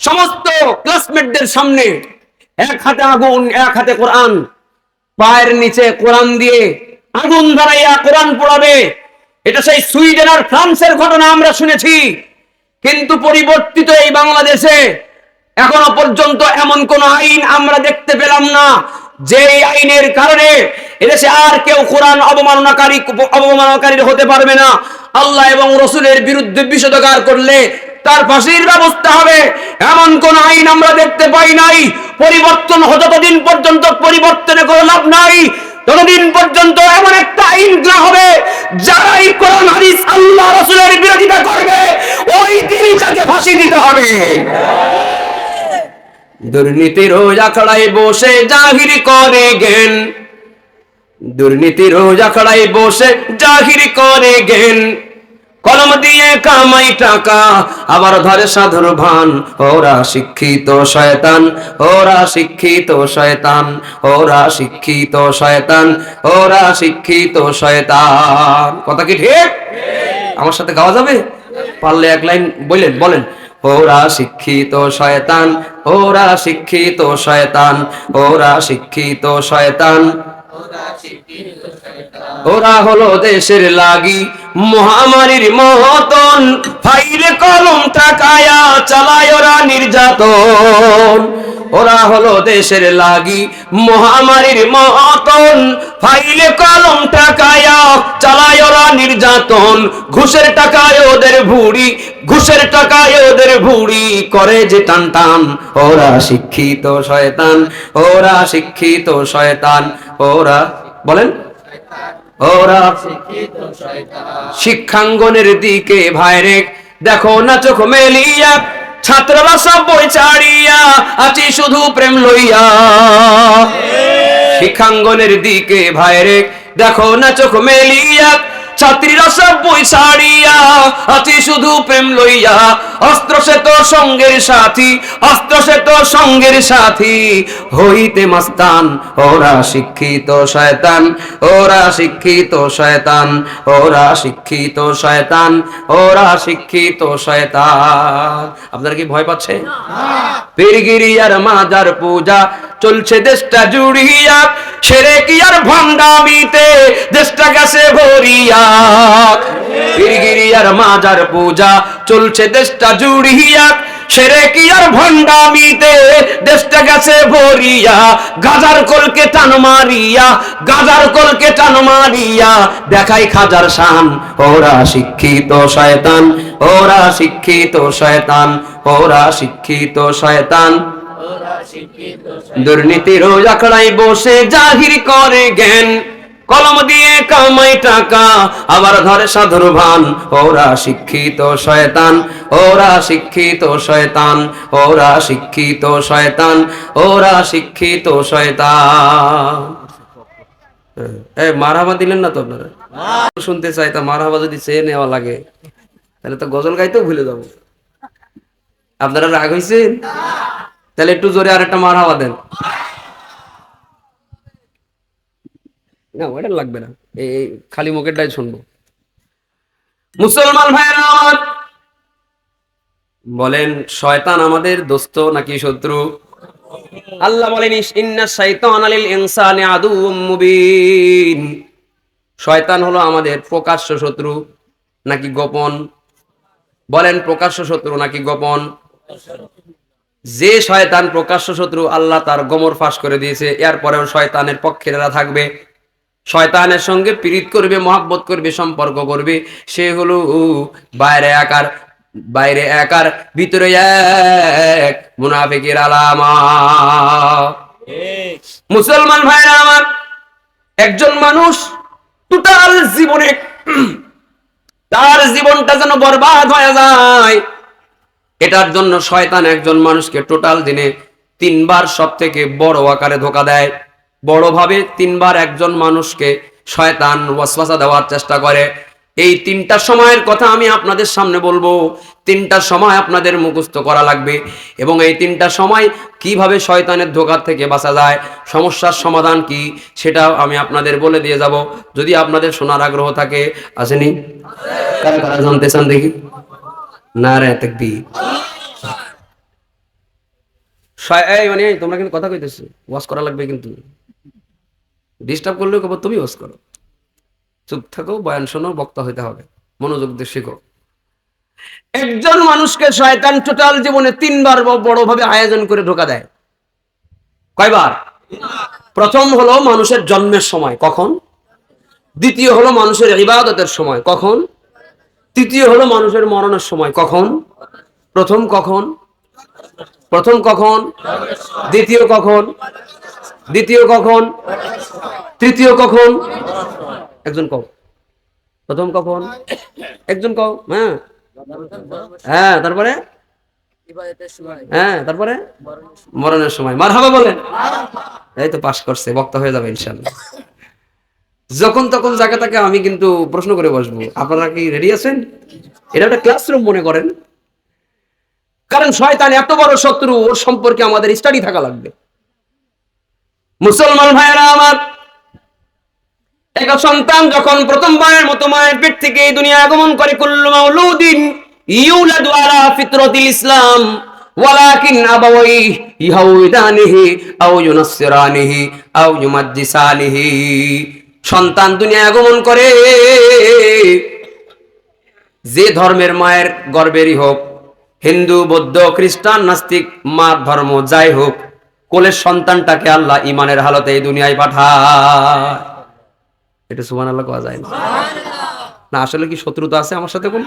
সমস্ত ক্লাসমেটদের সামনে এক হাতে আগুন, এক হাতে কোরআন, পায়ের নিচে কোরআন দিয়ে আগুন ধরাইয়া কোরআন পড়াবে। এটা সেই সুইডেন আর ফ্রান্সের ঘটনা আমরা শুনেছি, কিন্তু পরিবর্তিত এই বাংলাদেশে এখনো পর্যন্ত এমন কোন আইন আমরা দেখতে পেলাম না যে আইনের কারণে এদেশে আর কেউ কোরআন অবমাননাকারী হতে পারবে না। আল্লাহ এবং রসুলের বিরুদ্ধে বিষোদগার করলে তার ফাঁসির ব্যবস্থা হবে, এমন কোন আইন আমরা দেখতে পাই নাই। পরিবর্তন যতদিন পর্যন্ত পরিবর্তনে কোনো লাভ নাই, ততদিন পর্যন্ত এমন একটা আইন দেওয়া হবে যারাই কোরআন হাদিস আল্লাহ রাসূলের বিরোধিতা করবে ওই দিনই তাকে ফাঁসি দিতে হবে। দুর্নীতির আখড়ায় বসে জাহির করে জ্ঞান, দুর্নীতির আখড়ায় বসে জাহির করে জ্ঞান, কলম দিয়ে কামাই টাকা আবার ধরে সাধুর ভান। ওরা শিক্ষিত শয়তান, ওরা শিক্ষিত শয়তান, ওরা শিক্ষিত শয়তান, ওরা শিক্ষিত শয়তান। কথা কি ঠিক? আমার সাথে গাওয়া যাবে? পারলে এক লাইন বলেন, বলেন। ওরা শিক্ষিত শয়তান, ওরা শিক্ষিত শয়তান, ওরা শিক্ষিত শয়তান, ওরা হলো দেশের লাগি মহামারীর মতন, ফাইলে কলম টাকায়া চালায় ওরা নির্যাতন। ওরা হলো দেশের লাগি মহামারীর মতন, ফাইলে কলম টাকায়া চালায় ওরা নির্যাতন। ঘুষের টাকায় ওদের ভুড়ি, ঘুষের টাকায় ওদের ভুড়ি করে যে টান টান। ওরা শিক্ষিত শয়তান, ওরা শিক্ষিত শয়তান, ওরা বলেন, ওরা শিক্ষিত শয়তান। শিক্ষাঙ্গনের দিকে ভাইরে দেখো না চোখ মেলিয়া, ছাত্ররা সব বই ছাড়িয়া আছি শুধু প্রেম লইয়া। শিক্ষাঙ্গনের দিকে ভাইরে দেখো না চোখ মেলিয়া, ছাত্রীরা সব বই ছাড়িয়া আছি শুধু প্রেম লইয়া। অস্ত্র সে তো সঙ্গের সাথী, অস্ত্র সে তো সঙ্গের সাথী হইতে মাস্তান। ওরা শিক্ষিত শয়তান, ওরা শিক্ষিত শয়তান, ওরা শিক্ষিত শয়তান, ওরা শিক্ষিত শয়তান। আপনারা কি ভয় পাচ্ছে? পীরগিরি আর মাজার পূজা চলছে দেশটা জুড়িয়া, শিরকি আর ভণ্ডামিতে দেশটা গেছে ভরিয়া। পীরগিরি আর মাজার পূজা চলছে দেশটা জুড়িয়া, শিরকি আর ভণ্ডামিতে দেশটা গেছে ভরিয়া। গাজার কলকে টান মারিয়া, গাজার কলকে টান মারিয়া দেখাই খাজার শান। ওরা শিক্ষিত শয়তান, ওরা শিক্ষিত শয়তান, ওরা শিক্ষিত শয়তান, দুর্নীতির আখড়ায় বসে জাহির করে জ্ঞান, কলম দিয়ে কামাই টাকা আবার ধরে সাধুর ভান। ওরা শিক্ষিত শয়তান, ওরা শিক্ষিত শয়তান, ওরা শিক্ষিত শয়তান, ওরা শিক্ষিত শয়তান। মারহাবা দিলেন না তো আপনারা? শুনতে চাই তা মারহাবা যদি চেয়ে নেওয়া লাগে তাহলে তো গজল গাইতেও ভুলে যাবো। আপনারা রাগ হয়েছেন? তাহলে একটু জোরে আর একটা মারহাবা দেন। না ওটা লাগবে না, এই খালি মুখেরটাই শুনবো। মুসলমান ভাইরা আমার বলেন, শয়তান আমাদের দোস্ত নাকি শত্রু? আল্লাহ বলেন ইন্নাশ শাইতানা লিল ইনসানি আদুউম মুবিন।
শয়তান হলো আমাদের প্রকাশ্য শত্রু নাকি গোপন? বলেন, প্রকাশ্য শত্রু নাকি গোপন? যে শয়তান প্রকাশ্য শত্রু, আল্লাহ তার গোমর ফাঁস করে দিয়েছে। এরপরেও শয়তানের পক্ষেরা থাকবে, শয়তানের সঙ্গে পীড়িত করবে, মহাব্বত করবে, সম্পর্ক করবে। সে হলো বাইরে একার, বাইরে একার, ভিতরে এক, মুনাফিকের আলামত। মুসলমান ভাইরা আমার, একজন মানুষ টোটাল জীবনে তার জীবনটা যেন বরবাদ হয়ে যায়, এটার জন্য শয়তান একজন মানুষকে টোটাল দিনে 3 বার সব থেকে বড় আকারে ধোঁকা দেয়। বড়ভাবে 3 বার একজন মানুষকে শয়তান ওয়াসওয়াসা দেওয়ার চেষ্টা করে। এই 3টা সময়ের কথা আমি আপনাদের সামনে বলবো। 3টা সময় আপনাদের মুখস্থ করা লাগবে, এবং এই 3টা সময় কিভাবে শয়তানের ধোঁকার থেকে বাঁচা যায়, সমস্যার সমাধান কি, সেটাও আমি আপনাদের বলে দিয়ে যাব, যদি আপনাদের শোনার আগ্রহ থাকে। আসেনি? কারা কারা জানতে চান দেখি? নারায়ে তাকবীর। এই মানে তোমরা কিন্তু কথা কইতেছো, ওয়াজ করা লাগবে, কিন্তু ডিস্টার্ব করলেও কব তুমি ওয়াজ করো। চুপ থাকো, বয়ান শোনো, বক্তা হইতে হবে, মনোযোগ দিয়ে শেখো। একজন মানুষকে শয়তান টোটাল জীবনে 3 বার বড়ভাবে আয়োজন করে ধোঁকা দেয়। কয়বার? প্রথম হলো মানুষের জন্মের সময়, কখন? দ্বিতীয় হলো মানুষের ইবাদতের সময়, কখন? তৃতীয় হলো মানুষের মরণের সময়, কখন? প্রথম কখন? প্রথম কখন? দ্বিতীয় কখন? দ্বিতীয় কখন? তৃতীয় কখন? একজন কও। প্রথম কখন? একজন কও। হ্যাঁ হ্যাঁ, তারপরে? হ্যাঁ, তারপরে? মরণের সময়। মারহাবা বলেন। এই তো পাস করছে, বক্তা হয়ে যাবে ইনশাআল্লাহ। যখন তখন জায়গা থেকে আমি কিন্তু প্রশ্ন করে বসবো, আপনারা কি রেডি আছেন? এটা একটা ক্লাসরুম মনে করেন, কারণ শয়তান এত বড় শত্রু, ওর সম্পর্কে আমাদের স্টাডি থাকা লাগবে। মুসলমান ভাইয়েরা আমার, একটা সন্তান যখন প্রথমবারের মতো মায়ের পেট থেকে এই দুনিয়া আগমন করে, কুল্লু মাউলুদিন ইউলাদু আলা ফিতরাতিল ইসলাম ওয়ালাকিন আবাওয়াইহি ইউহাউদানিহি আও ইউনাসসিরানিহি আও ইউমাজ্জিসানিহি। সন্তান দুনিয়া আগমন করে যে ধর্মের মায়ের গর্ভেরই হোক, হিন্দু, বৌদ্ধ, খ্রিস্টান, নাস্তিক, মা ধর্ম যাই হোক, কোলের সন্তানটাকে আল্লাহ ইমানের হালতে এই দুনিয়ায় পাঠায়। এটা সুবহানাল্লাহ কোয়া যায় না? না, আসলে কি শত্রুতা আছে আমার সাথে কোন?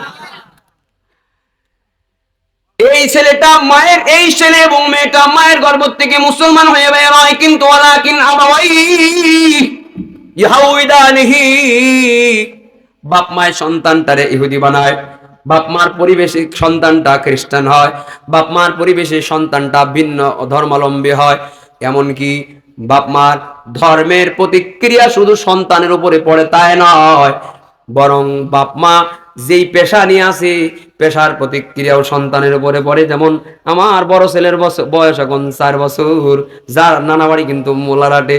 এই ছেলেটা মায়ের, এই ছেলে এবং মেয়েটা মায়ের গর্ভ থেকে মুসলমান হয়ে বের হয়, কিন্তু ওয়ালাকিন আবাওয়াইহি ইউহাউদানিহি, বাপ মায়ের সন্তানটারে ইহুদি বানায়, বাপ মার পরিবেশে সন্তানটা খ্রিস্টান হয়, বাপ মার পরিবেশে সন্তানটা ভিন্ন ধর্মাবলম্বী হয়। এমনকি বাপ মার ধর্মের প্রতিক্রিয়া শুধু সন্তানের উপরে পড়ে তাই নয়, বরং বাপ মা যেই পেশা নিয়ে আসে, পেশার প্রতিক্রিয়াও সন্তানের উপরে পড়ে। যেমন আমার বড় ছেলের বয়স এখন 4 বছর, যার নানা বাড়ি কিন্তু মোলারাটে।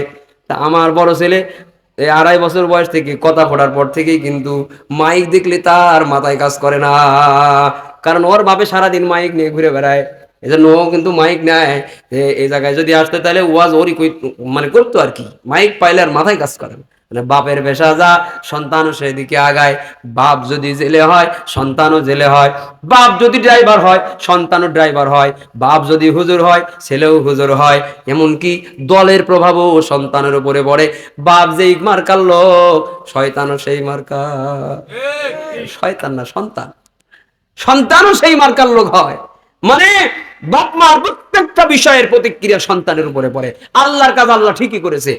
তা আমার বড় ছেলে 2.5 বছর বয়স থেকে, কথা ফোটার পর থেকেই কিন্তু মাইক দেখলে তার মাথায় কাজ করে না, কারণ ওর বাপে সারাদিন মাইক নিয়ে ঘুরে বেড়ায়। এই জন্য ও কিন্তু মাইক নেয়, এই জায়গায় যদি আসতে তাহলে ওয়াজ ওরই মানে করতো আর কি। মাইক পাইলে আর মাথায় কাজ করে না। মানে বাপের পেশা যা, সন্তানও সেদিকে আগায়। বাপ যদি জেলে হয়, সন্তানও জেলে হয়। বাপ যদি ড্রাইভার হয়, সন্তানও ড্রাইভার হয়। বাপ যদি হুজুর হয়, ছেলেও হুজুর হয়। এমনকি দলের প্রভাবও সন্তানের উপরে পড়ে। বাপ যেই মার্কার লোক, শয়তানও সেই মার্কা। শয়তান না, সন্তান। সন্তানও সেই মার্কার লোক হয়। মানে বাপ মার প্রত্যেকটা বিষয়ের প্রতিক্রিয়া সন্তানের উপরে পড়ে। আল্লাহর কাজ আল্লাহ ঠিকই করেছে।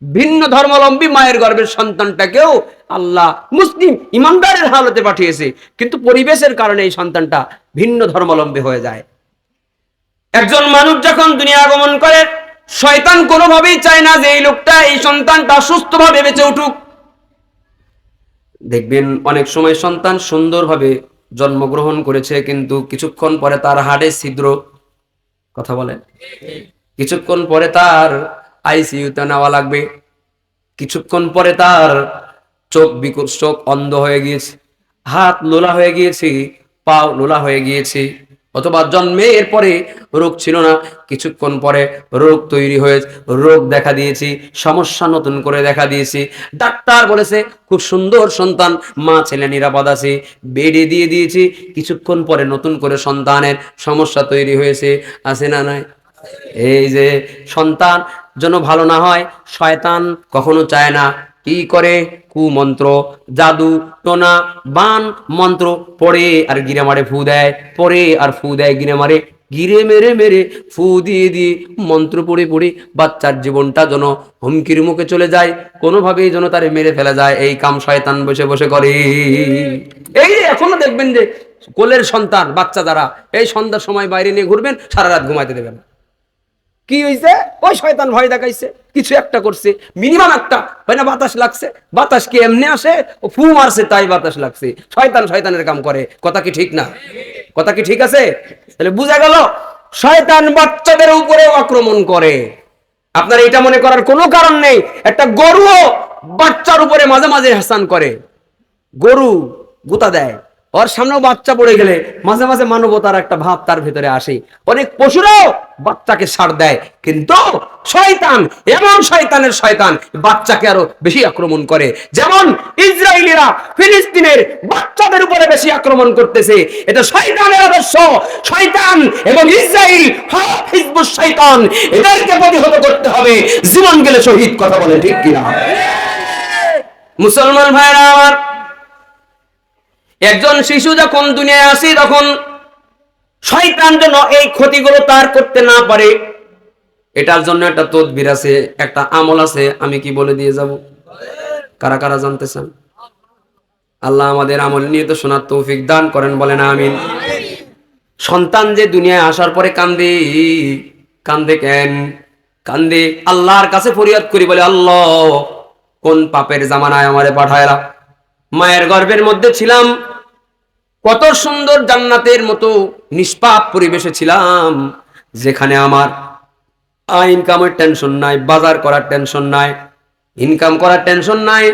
ভিন্ন ধর্মাবলম্বী মায়ের গর্ভের সন্তানটাকেও আল্লাহ মুসলিম ইমানদারের হালতে পাঠিয়েছে, কিন্তু পরিবেশের কারণে এই সন্তানটা ভিন্ন ধর্মাবলম্বী হয়ে যায়। একজন মানুষ যখন দুনিয়া আগমন করে, শয়তান কোনোভাবেই চায় না যে এই লোকটা, এই সন্তানটা সুস্থভাবে বেঁচে উঠুক। দেখবেন অনেক সময় সন্তান সুন্দরভাবে জন্মগ্রহণ করেছে, কিন্তু কিছুক্ষণ পরে তার হাড়ে ছিদ্র। কথা বলে, কিছুক্ষণ পরে তার আইসিইউতে নেওয়া লাগবে। কিছুক্ষণ পরে তার চোখ বিকট, চোখ অন্ধ হয়ে গিয়েছে, হাত লোলা হয়ে গিয়েছে, পাও লোলা হয়ে গিয়েছে। অথবা জন্মের পরে রোগ ছিল না, কিছুক্ষণ পরে রোগ তৈরি হয়ে রোগ দেখা দিয়েছি, সমস্যা নতুন করে দেখা দিয়েছি। ডাক্তার বলেছে খুব সুন্দর সন্তান, মা ছেলে নিরাপদ আছে, বেডে দিয়ে দিয়েছি, কিছুক্ষণ পরে নতুন করে সন্তানের সমস্যা তৈরি হয়েছে, আছে না নাই? এই যে সন্তান যেন ভালো না হয়, শয়তান কখনো চায় না, কি করে কুমন্ত্র, জাদু টোনা বান মন্ত্র পড়ে আর গিরে মারে ফু দেয়, পড়ে আর ফু দেয় গিরে মারে, গিরে মেরে মেরে ফু দিয়ে দিয়ে মন্ত্র পড়ে পড়ে বাচ্চার জীবনটা যেন হুমকির মুখে চলে যায়, কোনোভাবেই যেন তারে মেরে ফেলা যায়, এই কাম শয়তান বসে বসে করে। এই যে এখনো দেখবেন যে কোলের সন্তান বাচ্চা দ্বারা এই সন্ধ্যার সময় বাইরে নিয়ে ঘুরবেন, সারা রাত ঘুমাইতে দেবেন। কি হয়েছে? ওই শয়তান ভয় দেখাইছে, কিছু একটা করছে, মিনিমাম একটা হয় না, বাতাস লাগছে, বাতাস কি এমনি আসে? ও ফু মারছে তাই বাতাস লাগছে। শয়তান শয়তানের কাম করে, কথা কি ঠিক না? কথা কি ঠিক আছে? তাহলে বুঝা গেল শয়তান বাচ্চাদের উপরেও আক্রমণ করে। আপনার এটা মনে করার কোনো কারণ নেই, একটা গরুও বাচ্চার উপরে মাঝে মাঝে হাসান করে, গরু গুতা দেয়, ওর সামনেও বাচ্চা পড়ে গেলে মাঝে মাঝে মানবতার একটা ভাব তার ভিতরে আসে। অনেক পশুরাও বাচ্চাকে ছাড় দেয়, কিন্তু শয়তান এমন শয়তানের শয়তান বাচ্চাকে আরো বেশি আক্রমণ করে। যেমন ইসরায়েলিরা ফিলিস্তিনের বাচ্চাদের উপরে বেশি আক্রমণ করতেছে, এটা শয়তানের আদর্শ। শয়তান এবং ইসরায়েল হিজবুশ শয়তান, এদেরকে প্রতিহত করতে হবে, জীবন গেলে শহীদ, কথা বলে ঠিক কিনা? মুসলমান ভাইরা আমার, একজন শিশু যখন দুনিয়ায় আসে তখন শয়তান যেন এই ক্ষতিগুলো তার করতে না পারে, এটার জন্য একটা তদবির আছে, একটা আমল আছে, আমি কি বলে দিয়ে যাব? কারা কারা জানতে চান? আল্লাহ আমাদের আমল নিয়ে তো শোনার তৌফিক দান করেন, বলেন আমিন। সন্তান যে দুনিয়ায় আসার পরে কান্দে, কান্দে কেন? কান্দে আল্লাহর কাছে ফরিয়াদ করি, বলে আল্লাহ কোন পাপের জামানায় আমারে পাঠায়লা, মায়ের গর্ভের মধ্যে ছিলাম, কত সুন্দর জান্নাতের মতো নিষ্পাপ পরিবেশে ছিলাম, যেখানে আমার ইনকামের টেনশন নাই, বাজার করার টেনশন নাই, ইনকাম করার টেনশন নাই,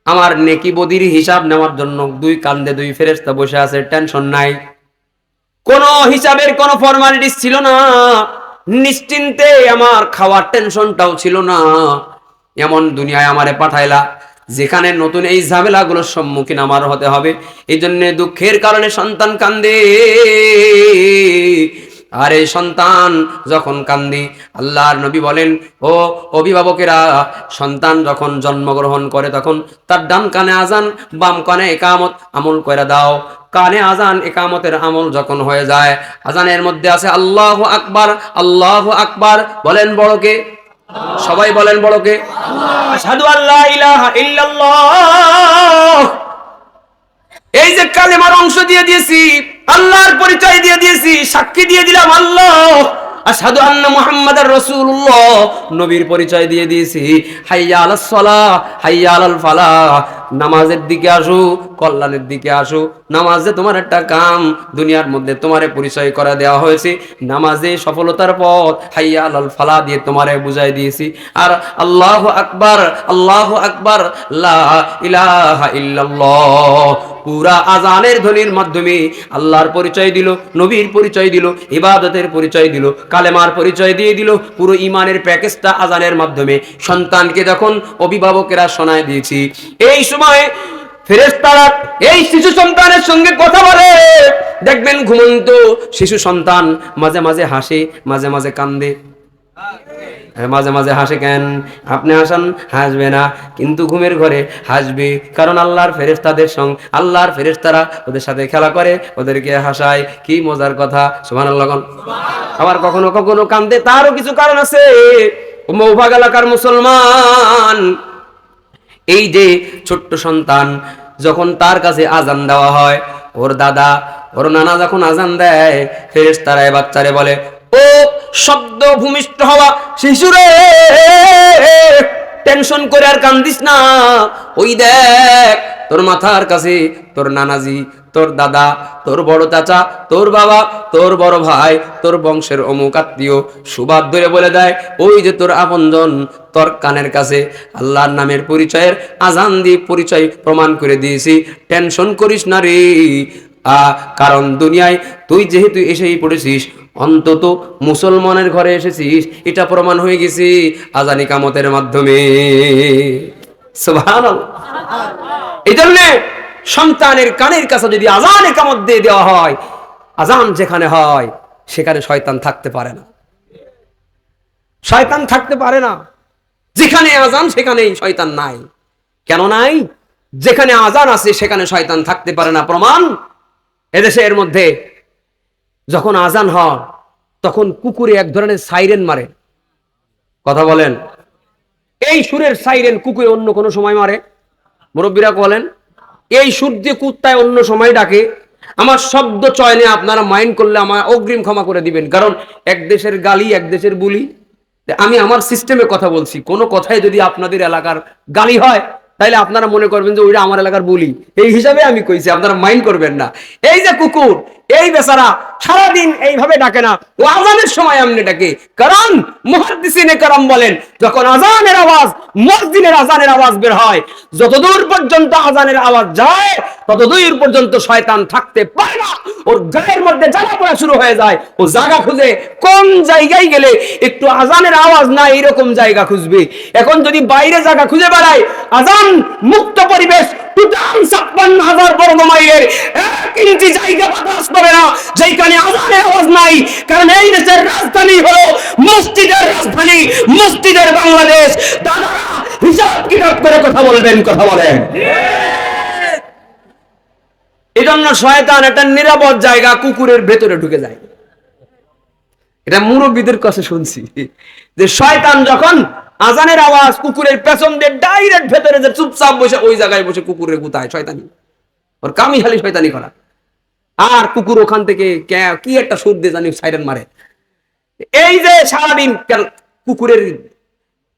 আমার নেকি বদির হিসাব নেওয়ার জন্য দুই কান্দে দুই ফেরেশতা বসে আছে, টেনশন নাই, কোন হিসাবের কোন ফর্মালিটিস ছিল না, নিশ্চিন্তে আমার খাওয়ার টেনশনটাও ছিল না, এমন দুনিয়ায় আমারে পাঠাইলা, যেখানে নতুন এই ঝামেলাগুলোর সম্মুখীন আমার হতে হবে। এই জন্য দুঃখের কারণে সন্তান কান্দে। আর এই সন্তান যখন কান্দি, আল্লাহর নবী বলেন, ও অভিভাবকেরা, সন্তান যখন জন্মগ্রহণ করে তখন তার ডান কানে আজান, বাম কানে ইকামত আমল করে দাও। কানে আজান ইকামতের আমল যখন হয়ে যায়, আজানের মধ্যে আছে আল্লাহু আকবার, আল্লাহু আকবার, বলেন বড়কে, সবাই বলেন বড়কে, আশহাদু আল্লা ইলাহা ইল্লাল্লাহ, এই যে কালেমার অংশ দিয়ে দিয়েছি, আল্লাহর পরিচয় দিয়ে দিয়েছি, সাক্ষী দিয়ে দিলাম আল্লাহ, আশহাদু আন্না মুহাম্মাদার রাসূলুল্লাহ, নবীর পরিচয় দিয়ে দিয়েছি, হাইয়া আলাস সালাহ, হাইয়া আলাল ফালাহ, নামাজের দিকে আসো, কল্যাণের দিকে আসো। নামাজে তোমার একটা কাম, দুনিয়ার মধ্যে তোমারে পরিচয় করা দেওয়া হয়েছে, নামাজে সফলতার পথ, হাইয়া আলাল ফালাহ দিয়ে তোমারে বুঝাই দিয়েছি। আর আল্লাহু আকবার, আল্লাহু আকবার, লা ইলাহা ইল্লাল্লাহ, পুরা আজানের ধ্বনির মাধ্যমে আল্লাহর পরিচয় দিল, নবীর পরিচয় দিল, ইবাদতের পরিচয় দিল, কালেমার পরিচয় দিয়ে দিল, পুরো ইমানের প্যাকেজটা আজানের মাধ্যমে সন্তানকে যখন অভিভাবকেরা শোনায় দিয়েছি, এই সময় ফেরেশতারা এই শিশু সন্তানের সঙ্গে কথা বলে। দেখবেন ঘুমন্ত শিশু সন্তান মাঝে মাঝে হাসে, মাঝে মাঝে কান্দে। মাঝে মাঝে হাসে কেন? আপনি হাসান, হাসবে না, কিন্তু ঘুমের ঘরে হাসবে, কারণ আল্লাহর ফেরেশতাদের সঙ্গে, আল্লাহর ফেরেশতারা ওদের সাথে খেলা করে, ওদেরকে হাসায়। কি মজার কথা, সুবহানাল্লাহ। আবার কখনো কখনো কান্দে, তারও কিছু কারণ আছে। মৌভাগ এলাকার মুসলমান, এই যে ছোট্ট সন্তান যখন তার কাছে আজান দেওয়া হয়, ওর দাদা ওর নানা যখন আজান দেয়, ফেরেশতারা বাচ্চারে বলে, ও শব্দ ভূমিষ্ঠ হওয়া শিশুরে, টেনশন করে আর কান্দিস না, ওই দেখ তোর মাথার কাছে তোর নানাজি, তোর দাদা, তোর বড় চাচা, তোর বাবা, তোর বড় ভাই, তোর বংশের অমুক আত্মীয় সুবাদ ধরে বলে দেয়, ওই যে তোর আপনজন তোর কানের কাছে আল্লাহর নামের পরিচয়ের আজান দিয়ে পরিচয় প্রমাণ করে দিয়েছি, টেনশন করিস না রে, কারণ দুনিয়ায় তুই যেহেতু এসেই পড়েছিস, অন্তত মুসলমানের ঘরে এসেছিস, এটা প্রমাণ হয়ে গেছে আযান ইকামতের মাধ্যমে। সুবহানাল্লাহ। এই জন্য সন্তানের কানের কাছে যদি আযান ইকামত দিয়ে দেওয়া হয়, আযান যেখানে হয় সেখানে শয়তান থাকতে পারে না, শয়তান থাকতে পারে না। যেখানে আযান সেখানেই শয়তান নাই। কেন নাই? যেখানে আযান আছে সেখানে শয়তান থাকতে পারে না। প্রমাণ, এদেশের মধ্যে যখন আযান হয় তখন কুকুরে এক ধরনের সাইরেন মারে। কথা বলেন, এই সুরের সাইরেন কুকুরে অন্য কোনো সময় মারে? মুরব্বীরা বলেন, এই সুর দিয়ে কুত্তায় অন্য সময় ডাকে। আমার শব্দ চয়নে আপনারা মাইন্ড করলে আমার অগ্রিম ক্ষমা করে দিবেন, কারণ এক দেশের গালি এক দেশের বুলি। আমি আমার সিস্টেমে কথা বলছি, কোনো কথাই যদি আপনাদের এলাকার গালি হয় তাহলে আপনারা মনে করবেন যে ওইটা আমার এলাকার বুলি, এই হিসাবে আমি কইছি, আপনারা মাইন্ড করবেন না। এই যে কুকুর, এই বেচারা সারাদিন এইভাবে ডাকে না, ও আযানের সময় এমনি ডাকে। কারণ মুহাদ্দিসিনে কেরাম বলেন, যখন আযানের আওয়াজ মসজিদের আযানের আওয়াজ বের হয়, যতদূর পর্যন্ত আযানের আওয়াজ যায় ততদূর পর্যন্ত শয়তান থাকতে পারে না। ওর গায়ের মধ্যে জ্বালা পড়া শুরু হয়ে যায়। ও জায়গা খুঁজে কোন জায়গায় গেলে একটু আযানের আওয়াজ না এরকম জায়গা খুঁজবে। এখন যদি বাইরে জায়গা খুঁজে বেড়ায়, আযান মুক্ত পরিবেশ, টোটাল ৫৬,০০০ বর্গ মাইলের ১ ইঞ্চি জায়গা বাতাস পাবে না যেখানে আযানের আওয়াজ নাই। কারণ এই দেশের রাজধানী হলো মসজিদের রাজধানী, মসজিদের বাংলাদেশ। দাদারা হিসাব কিতাব করে কথা বলবেন, কথা বলেন। এজন্য শয়তান একটা নিরাপদ জায়গা কুকুরের ভেতরে ঢুকে যায়। এটা মুরব্বীদের কাছে শুনছি যে শয়তান যখন আযানের আওয়াজ কুকুরের পেছন দিয়ে ডাইরেক্ট ভেতরে যে চুপচাপ বসে ওই জায়গায় বসে কুকুরের গুতায়। শয়তানি, ওর কামই খালি শয়তানি করা। আর কুকুর ওখান থেকে কি একটা সুর দিয়ে জানি সাইরেন মারে। এই যে সারাদিন কুকুরের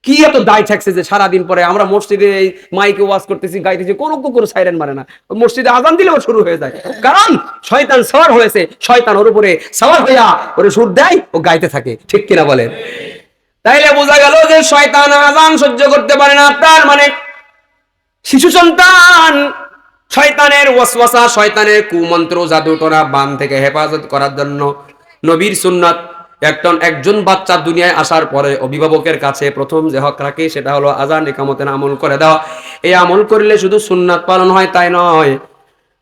কি এত দায় থাকছে যে সারাদিন পরে আমরা মসজিদে মাইকে ওয়াজ করতেছি, গাইতেছি, কোন কুকুর সাইরেন মারে না। মসজিদে আযান দিলেও শুরু হয়ে যায়, কারণ শয়তান সওয়ার হয়েছে। শয়তান ওর উপরে সওয়ার হইয়া ওরে সুর দেয়, ও গাইতে থাকে। ঠিক কিনা বলেন? তাইলে বোঝা গেল যে শয়তান আযান সহ্য করতে পারে না। তার মানে শিশু সন্তান শয়তানের ওয়াসওয়াসা, শয়তানের কুমন্ত্র, জাদুটোনা, বান থেকে হেফাজত করার জন্য নবীর সুন্নাত, একজন বাচ্চা দুনিয়ায় আসার পরে অভিভাবকের কাছে প্রথম যে হক রাখে সেটা হলো আযান ইকামতের আমল করে দেওয়া। এই আমল করলে শুধু সুন্নাত পালন হয় তাই নয়,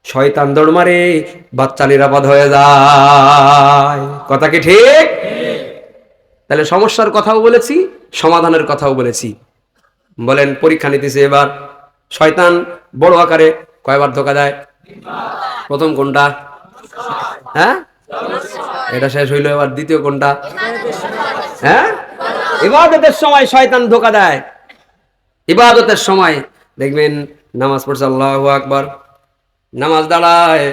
শয়তান দৌড় মারে, বাচ্চা নিরাপদ হয়ে যায়। কথা কি ঠিক? তাহলে সমস্যার কথাও বলেছি, সমাধানের কথাও বলেছি। বলেন, পরীক্ষা নিতেছে এবার। শয়তান বড় আকারে কয়বার ধোকা দেয়? প্রথম কোনটা? হ্যাঁ, এটা শেষ হইলো, এবার দ্বিতীয় কোনটা? হ্যাঁ, ইবাদতের সময় শয়তান ধোকা দেয়। ইবাদতের সময় দেখবেন নামাজ পড়ছে, আল্লাহু আকবার, নামাজ দাঁড়ায়,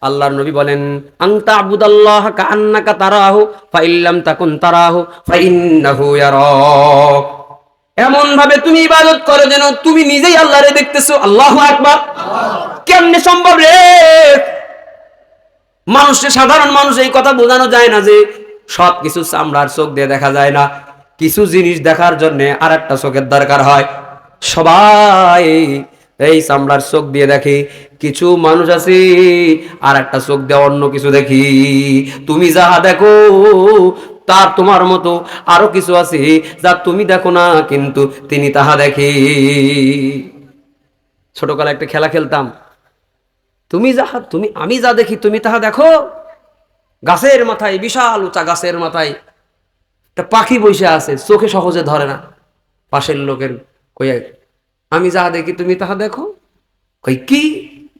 আল্লাহর নবী বলেন, আনতা আবুদাল্লাহ কাআন্নাকা তারাহু ফাইল্লাম তাকুন তারাহু ফাইন্নাহু ইয়ারাক। এমন ভাবে তুমি ইবাদত করো যেন তুমি নিজেই আল্লাহরে দেখতেছো। আল্লাহু আকবার। কেমনে সম্ভব রে? মানুষের, সাধারণ মানুষ এই কথা বোঝানো যায় না যে সবকিছু চামড়ার চোখ দিয়ে দেখা যায় না। কিছু জিনিস দেখার জন্য আর একটা চোখের দরকার হয়। সবাই এই চামড়ার চোখ দিয়ে দেখে, কিছু মানুষ আছে আর একটা চোখ দিয়ে অন্য কিছু দেখি। তুমি যাহা দেখো তার তোমার মতো আরো কিছু আছে যা তুমি দেখো না, কিন্তু তিনি তাহা দেখে। ছোটকালে একটা খেলা খেলতাম, আমি যা দেখি তুমি তাহা দেখো। গাছের মাথায়, বিশাল উঁচা গাছের মাথায় একটা পাখি বসে আছে, চোখে সহজে ধরে না। পাশের লোকের কইয়া, আমি যা দেখি তুমি তাহা দেখো। কই কি?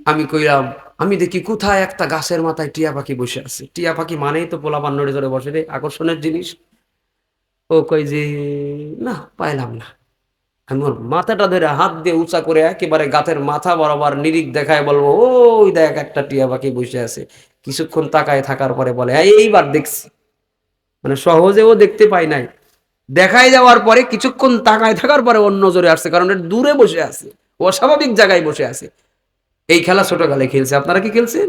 আমি কইলাম, আমি দেখি কোথায় একটা গাছের মাথায় টিয়া পাখি বসে আছে। টিয়া পাখি মানেই তো পোলাপান নড়ে ধরে বসে রে, আকর্ষণের জিনিস। ও কই যে না, পাইলাম না। আমি ওর মাথাটা ধরে হাত দিয়ে উঁচা করে একেবারে গাছের মাথা বরাবর নিরিখ দেখায় বলবো, ওই দেখ একটা টিয়া পাখি বসে আছে। কিছুক্ষণ তাকায় থাকার পরে বলে, এইবার দেখছি। মানে সহজেও দেখতে পাই নাই, দেখাই যাওয়ার পরে কিছুক্ষণ তাকায় থাকার পরে অন্য নজরে আসছে, কারণ এটা দূরে বসে আছে, অস্বাভাবিক জায়গায় বসে আছে। এই খেলা ছোটকালে খেলছে। আপনারা কি খেলছেন?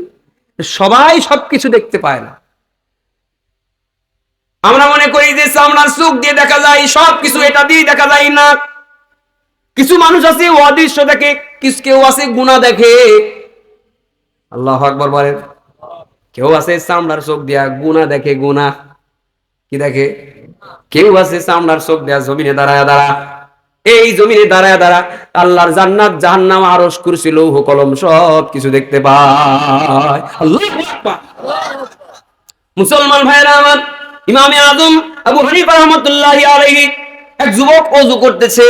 সবাই সবকিছু দেখতে পায় না। আমরা মনে করি যে চামড়ার চোখ দিয়ে দেখা যায় সবকিছু, এটা দিয়ে দেখা যায় না। কিছু মানুষ আছে অদৃশ্য দেখে, কেউ আছে গুনাহ দেখে। আল্লাহু আকবার বলেন। কেউ আছে চামড়ার চোখ দিয়া গুনাহ দেখে, গুনাহ কি দেখে? কেউ আছে চামড়ার চোখ দিয়া জমিনে দাঁড়ায় দাঁড়া, এই জমিনে দাঁড়ায় দাঁড়া আল্লাহর জান্নাত জাহান্নাম আরশ কুরসি লৌহ কলম সব কিছু দেখতে পায়। আল্লাহু আকবার। মুসলমান ভাইরা আমার, ইমামে আজম আবু হানিফা রাহমাতুল্লাহি আলাইহি এক যুবক ওযু করতেছে,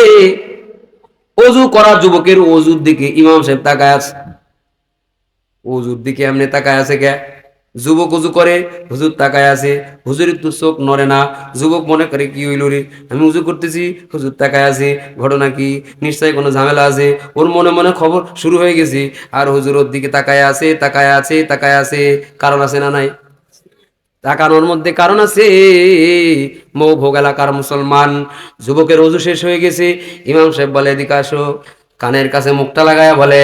ওযু করা যুবকের ওযুর দিকে ইমাম সাহেব তাকায় আছে। ওযুর দিকে এমনি তাকায় আছে কে? যুবক ওযু করে, হুজুর তাকায় আছে, হুজুরের তো চোখ নড়ে না। যুবক মনে করে কি হইল রে, আমি ওযু করতেছি, হুজুর তাকায় আছে, ঘটনা কি? নিশ্চয়ই কোনো ঝামেলা আছে। ওর মনে মনে খবর শুরু হয়ে গেছে, আর হুজুর ওর দিকে তাকায় আছে, তাকায় আছে, তাকায় আছে। কারণ আছে না নাই? তাকানোর মধ্যে কারণ আছে। মৌভোগ এলাকার মুসলমান, যুবকের ওযু শেষ হয়ে গেছে। ইমাম সাহেব বলে, এদিকে আসো। কানের কাছে মুখটা লাগায়া বলে,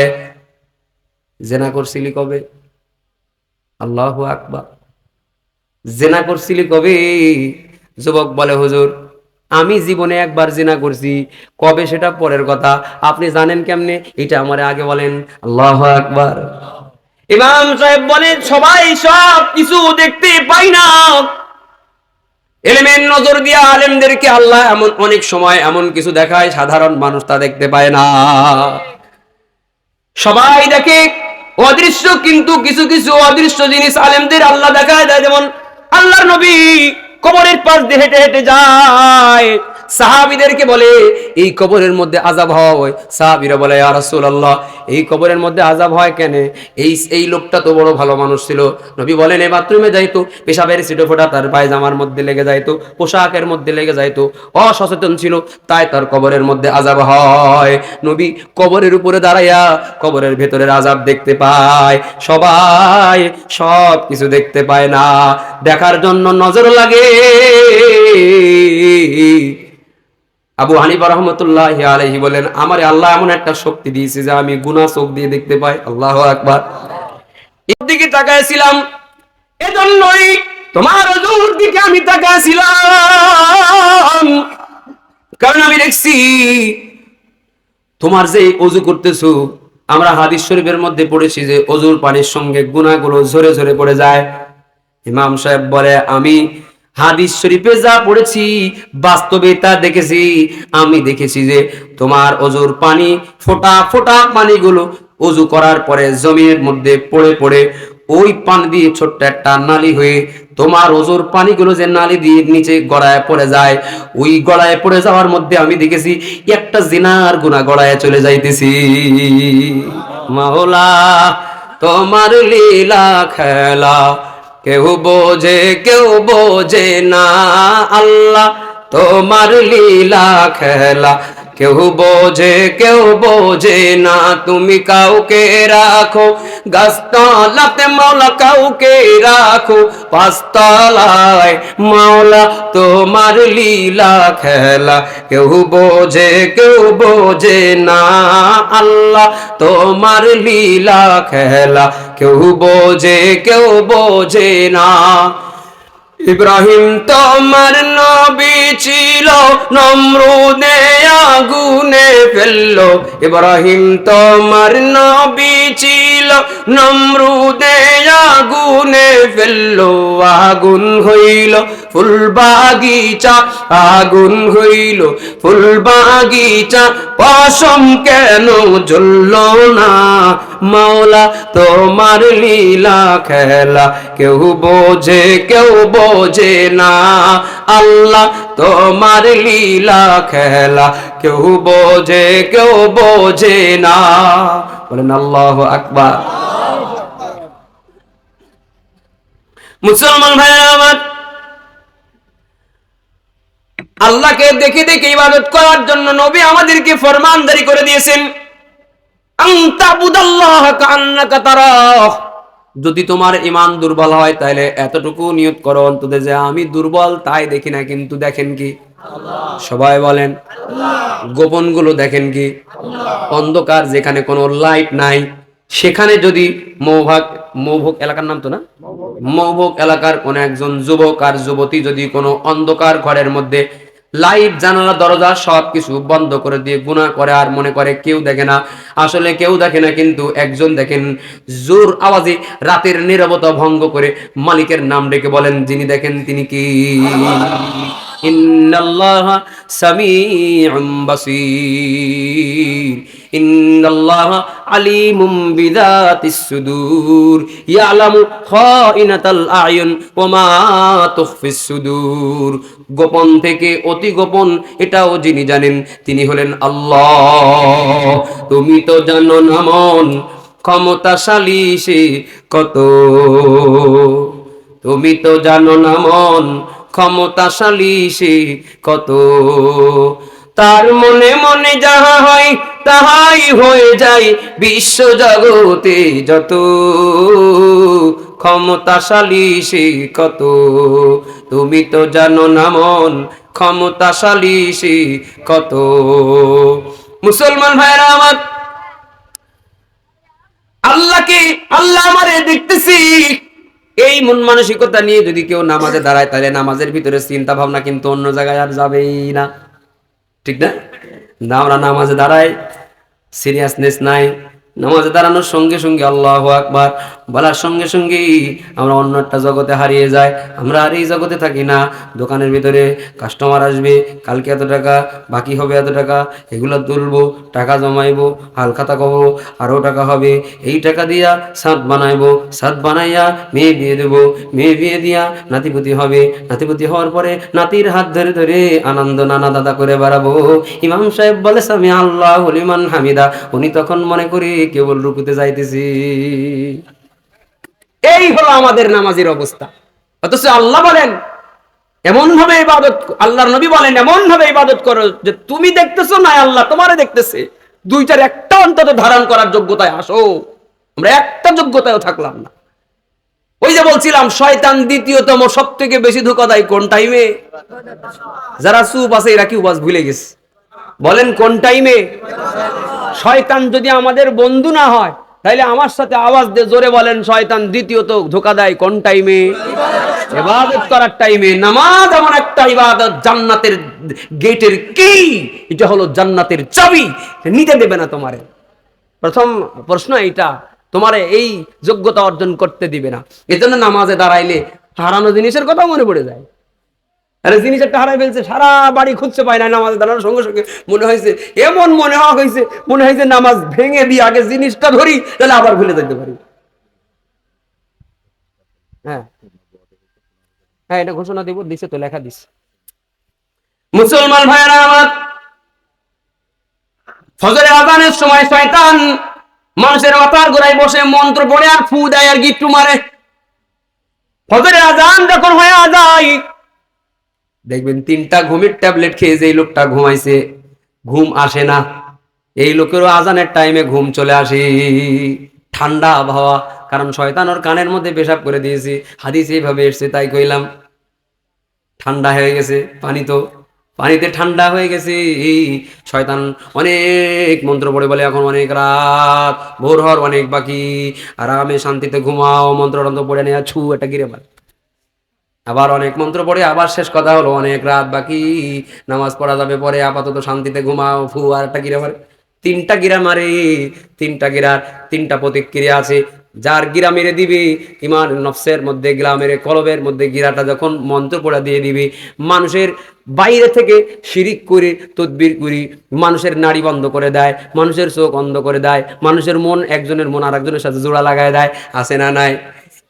জেনা করছিলি কবে? আল্লাহু আকবার। জেনা করছিলি কবে? যুবক বলে, হুজুর আমি জীবনে একবার জিনা করছি, কবে সেটা পরের কথা, আপনি জানেন কেমনে? এটা আমারে আগে বলেন। আল্লাহু আকবার। ইমাম সাহেব বলেন, সবাই সব কিছু দেখতে পাই না, এলেমের নজর দিয়ে আলেমদেরকে আল্লাহ এমন অনেক সময় এমন কিছু দেখায় সাধারণ মানুষ তা দেখতে পায় না। সবাই দেখে অদৃশ্য, কিন্তু কিছু কিছু অদৃশ্য জিনিস আলেমদের আল্লাহ দেখায় দেয়। যেমন আল্লাহর নবী কবরের পাশ দিয়ে হেঁটে হেঁটে যায়, সাহাবীদেরকে বলে এই কবরের মধ্যে আযাব হয়। সাহাবীরা বলে, ইয়া রাসূলুল্লাহ এই কবরের মধ্যে আযাব হয় কেন? এই লোকটা তো বড় ভালো মানুষ ছিল। নবী বলেন, এই বাথরুমে যাইতো, পেশাবের ছিটো ফোঁটা তার পায়জামার মধ্যে লেগে যাইতো, পোশাকের মধ্যে লেগে যাইতো, অসচেতন ছিল, তাই তার কবরের মধ্যে আযাব হয়। নবী কবরের উপরে দাঁড়াইয়া কবরের ভেতরের আযাব দেখতে পায়। সবাই সব কিছু দেখতে পায় না, দেখার জন্য নজর লাগে। আবু হানিফা রাহমাতুল্লাহি আলাইহি বলেন, আমারে আল্লাহ এমন একটা শক্তি দিয়েছে যে আমি গুনাহ চোখ দিয়ে দেখতে পাই। আল্লাহু আকবার। এর দিকে তাকাইছিলাম, এজন্যই তোমার ওযুর দিকে আমি তাকাইছিলাম, কারণ আমি দেখছি তোমার যে ওযু করতেছো, আমরা হাদিস শরীফের মধ্যে পড়েছি যে ওযুর পানির সঙ্গে গুনাহগুলো ঝরে ঝরে পড়ে যায়। ইমাম সাহেব বলে, আমি হাদিস শরীফে যা পড়েছি বাস্তবে তা দেখেছি। আমি দেখেছি যে তোমার ওযুর পানি, ফোঁটা ফোঁটা পানিগুলো ওযু করার পরে জমিনের মধ্যে পড়ে পড়ে ওই পানি দিয়ে ছোট্ট একটা নালী হয়ে তোমার ওযুর পানিগুলো যে নালী দিয়ে নিচে গড়ায় পড়ে যায়, ওই গড়ায় পড়ে যাওয়ার মধ্যে আমি দেখেছি একটা জিনার গুনাহ গড়ায় চলে যাইতেছি। মাওলা তোমার লীলা খেলা কেউ বোঝে কেউ বোঝে না, আল্লাহ তোমার লীলা খেলা কেউ বোঝে কেউ বোঝে না। তুমি কাউকে রাখো গাছতলাতে মাওলা, কাউকে রাখো পাঁচতলায় মাওলা, তোমার লীলা খেলা কেউ বোঝে কেউ বোঝে না, আল্লাহ তোমার লীলা খেলা কেউ বোঝে কেউ বোঝে না। ইব্রাহিম তোমার নবী ছিল, নমরুদে আগুনে ফেললো। ইব্রাহিম তোমার নবী ছিল, নমরুদে আগুনে ফেললো। আগুন হইল ফুল বাগিচা, আগুন হইল ফুল বাগিচা, পশম কেন জ্বলল না, মাওলা তোমার লীলা খেলা কেউ বোঝে কেউ বোঝে না, আল্লাহ তোমার লীলা খেলা কেউ বোঝে কেউ বোঝে না। বলেন আল্লাহু আকবার। মুসলমান ভাইরা আমার, আল্লাহকে দেখে দেখে ইবাদত করার জন্য নবী আমাদেরকে ফরমান জারি করে দিয়েছেন, আনতাবুদাল্লাহ কান্নাকা তারাহ। যদি তোমার ঈমান দুর্বল হয় তাহলে এতটুকু নিয়ত করো অন্তত যে আমি দুর্বল তাই দেখি না, কিন্তু দেখেন কি আল্লাহ। সবাই বলেন আল্লাহ। গোপন গুলো দেখেন কি আল্লাহ। অন্ধকার যেখানে কোনো লাইট নাই সেখানে যদি মৌভোগ এলাকার নাম তো না, মৌভোগ এলাকার কোন একজন যুবক আর যুবতী যদি কোনো অন্ধকার ঘরের মধ্যে লাইট জানালা দরজা সবকিছু বন্ধ করে দিয়ে গুনাহ করে আর মনে করে কেউ দেখে না। আসলে কেউ দেখে না, কিন্তু একজন দেখেন জোর আওয়াজে রাতের নীরবতা ভঙ্গ করে মালিকের নাম ডেকে বলেন, যিনি দেখেন তিনি কি? ইন্নাল্লাহা সামিউম বাসীর, ইন্নাল্লাহা আলিমুম বিযাতিস সুদূর, ইয়ালামু খাইনাতাল আয়ুন ওয়া মা তুখফিস সুদূর। গোপন থেকে অতি গোপন এটাও যিনি জানেন তিনি হলেন আল্লাহ। তুমি তো জানো না মন ক্ষমতাশালী সে কত, তুমি তো জানো না মন ক্ষমতাশালী সে কত, তার মনে মনে যাহা হয় তাহাই হয়ে যায় বিশ্ব জগতে যত, ক্ষমতাশালী সে কত, তুমি তো জানো না মন ক্ষমতাশালী সে কত। মুসলমান ভাইরা আমার, আল্লাহকে, আল্লাহ আমারে দেখতেছি, এই মন মানসিকতা নিয়ে যদি কেউ নামাজে দাঁড়ায় তাহলে নামাজের ভিতরে চিন্তা ভাবনা কিন্তু অন্য জায়গায় আর যাবেই না, ঠিক না? আমরা নামাজে দাঁড়াই, সিরিয়াসনেস নাই, নামাজে দাঁড়ানোর সঙ্গে সঙ্গে আল্লাহু আকবার বলার সঙ্গে সঙ্গেই আমরা অন্য একটা জগতে হারিয়ে যাই। আমরা আর এই জগতে থাকি না। দোকানের ভিতরে কাস্টমার আসবে, কালকে এত টাকা বাকি হবে, এত টাকা, এগুলো তুলবো, টাকা জমাইবো, হালখাতা করবো, আরও টাকা হবে, এই টাকা দিয়া সাদ বানাইবো, সাদ বানাইয়া মেয়ে বিয়ে দেবো, মেয়ে বিয়ে দিয়া নাতিপুতি হবে, নাতিপুতি হওয়ার পরে নাতির হাত ধরে ধরে আনন্দ নানা দাদা করে বেড়াবো। ইমাম সাহেব বলে সামি আল্লাহু লিমান হামিদা, উনি তখন মনে করি কেবল রুকুতে যাইতেছি। এই হলো আমাদের নামাজের অবস্থা। অথচ আল্লাহ বলেন এমন ভাবে ইবাদত, আল্লাহর নবী বলেন এমন ভাবে ইবাদত করো যে তুমি দেখতেছো না, আল্লাহ তোমারে দেখতেছে। দুইটার একটা অন্তত ধারণ করার যোগ্যতায় আসো। আমরা একটা যোগ্যতায়ও থাকলাম না। ওই যে বলছিলাম শয়তান দ্বিতীয়তম সব থেকে বেশি ধোঁকা দেয় কোন টাইমে? যারা চুপ আছে এরা কি ওয়াজ ভুলে গেছে? বলেন কোন টাইমে? শয়তান যদি আমাদের বন্ধু না হয় তাহলে আমার সাথে আওয়াজ দিয়ে জোরে বলেন, শয়তান দ্বিতীয়ত ধোঁকা দেয় কোন টাইমে? ইবাদত করার টাইমে। নামাজ এমন একটা ইবাদত, জান্নাতের গেটের কি, এটা হলো জান্নাতের চাবি, নিতে দেবে না তোমারে। প্রথম প্রশ্ন এইটা, তোমারে এই যোগ্যতা অর্জন করতে দিবে না। এজন্য নামাজে দাঁড়াইলে হারানো জিনিসের কথা মনে পড়ে যায়। আরে জিনিস একটা হারাই ফেলছে, সারা বাড়ি খুঁজতে পায় না, নামাজ দাঁড়ানোর সঙ্গে সঙ্গে মনে হয়েছে, এমন মনে হয়েছে মনে হয়েছে নামাজ ভেঙে দিয়ে আগে জিনিসটা ধরি, তাহলে আবার ভুলে যেতে পারি। হ্যাঁ হ্যাঁ, এটা ঘোষণা দিব, দিছে তো, লেখা দিছে। মুসলমান ভাইয়েরা আমার, ফজরের আযানের সময় শয়তান মানুষের মাথার গোড়ায় বসে মন্ত্র পড়ে আর ফু দেয় আর গিট্টু মারে। ফজরের আযান যখন হয়ে যায় দেখবেন 3টা ঘুমের ট্যাবলেট খেয়ে যে লোকটা ঘুমাইছে ঘুম আসে না, এই লোকেরও আজানের টাইমে ঘুম চলে আসে। ঠান্ডা আবহাওয়া, কারণ শয়তান ওর কানের মধ্যে পেশাব করে দিয়েছে। হাদিসে এইভাবে এসছে, তাই কইলাম। ঠান্ডা হয়ে গেছে পানি, তো পানিতে ঠান্ডা হয়ে গেছে। শয়তান অনেক মন্ত্র পড়ে বলে এখন অনেক রাত, ভোর হওয়ার অনেক বাকি, আরামে শান্তিতে ঘুমাও, মন্ত্র টন্ত্র পড়ে নেওয়া ছু একটা গিরে মার। আবার অনেক মন্ত্র পড়ে আবার শেষ কথা হলো অনেক রাত বাকি, নামাজ পড়া যাবে পরে, আপাতত শান্তিতে ঘুমাও, ফু আর একটা গিরা মারে। 3টা গিরা মারে। 3টা গিরার 3টা প্রতিক্রিয়া আছে। যার গিরা মেরে দিবি ইমান নফসের মধ্যে, গিরা মেরে কলবের মধ্যে গিরাটা যখন মন্ত্র পড়া দিয়ে দিবি, মানুষের বাইরে থেকে শিরিক করে তদবির করি মানুষের নাড়ি বন্ধ করে দেয়, মানুষের চোখ অন্ধ করে দেয়, মানুষের মন একজনের মন আর একজনের সাথে জোড়া লাগায় দেয়, আছে না নাই?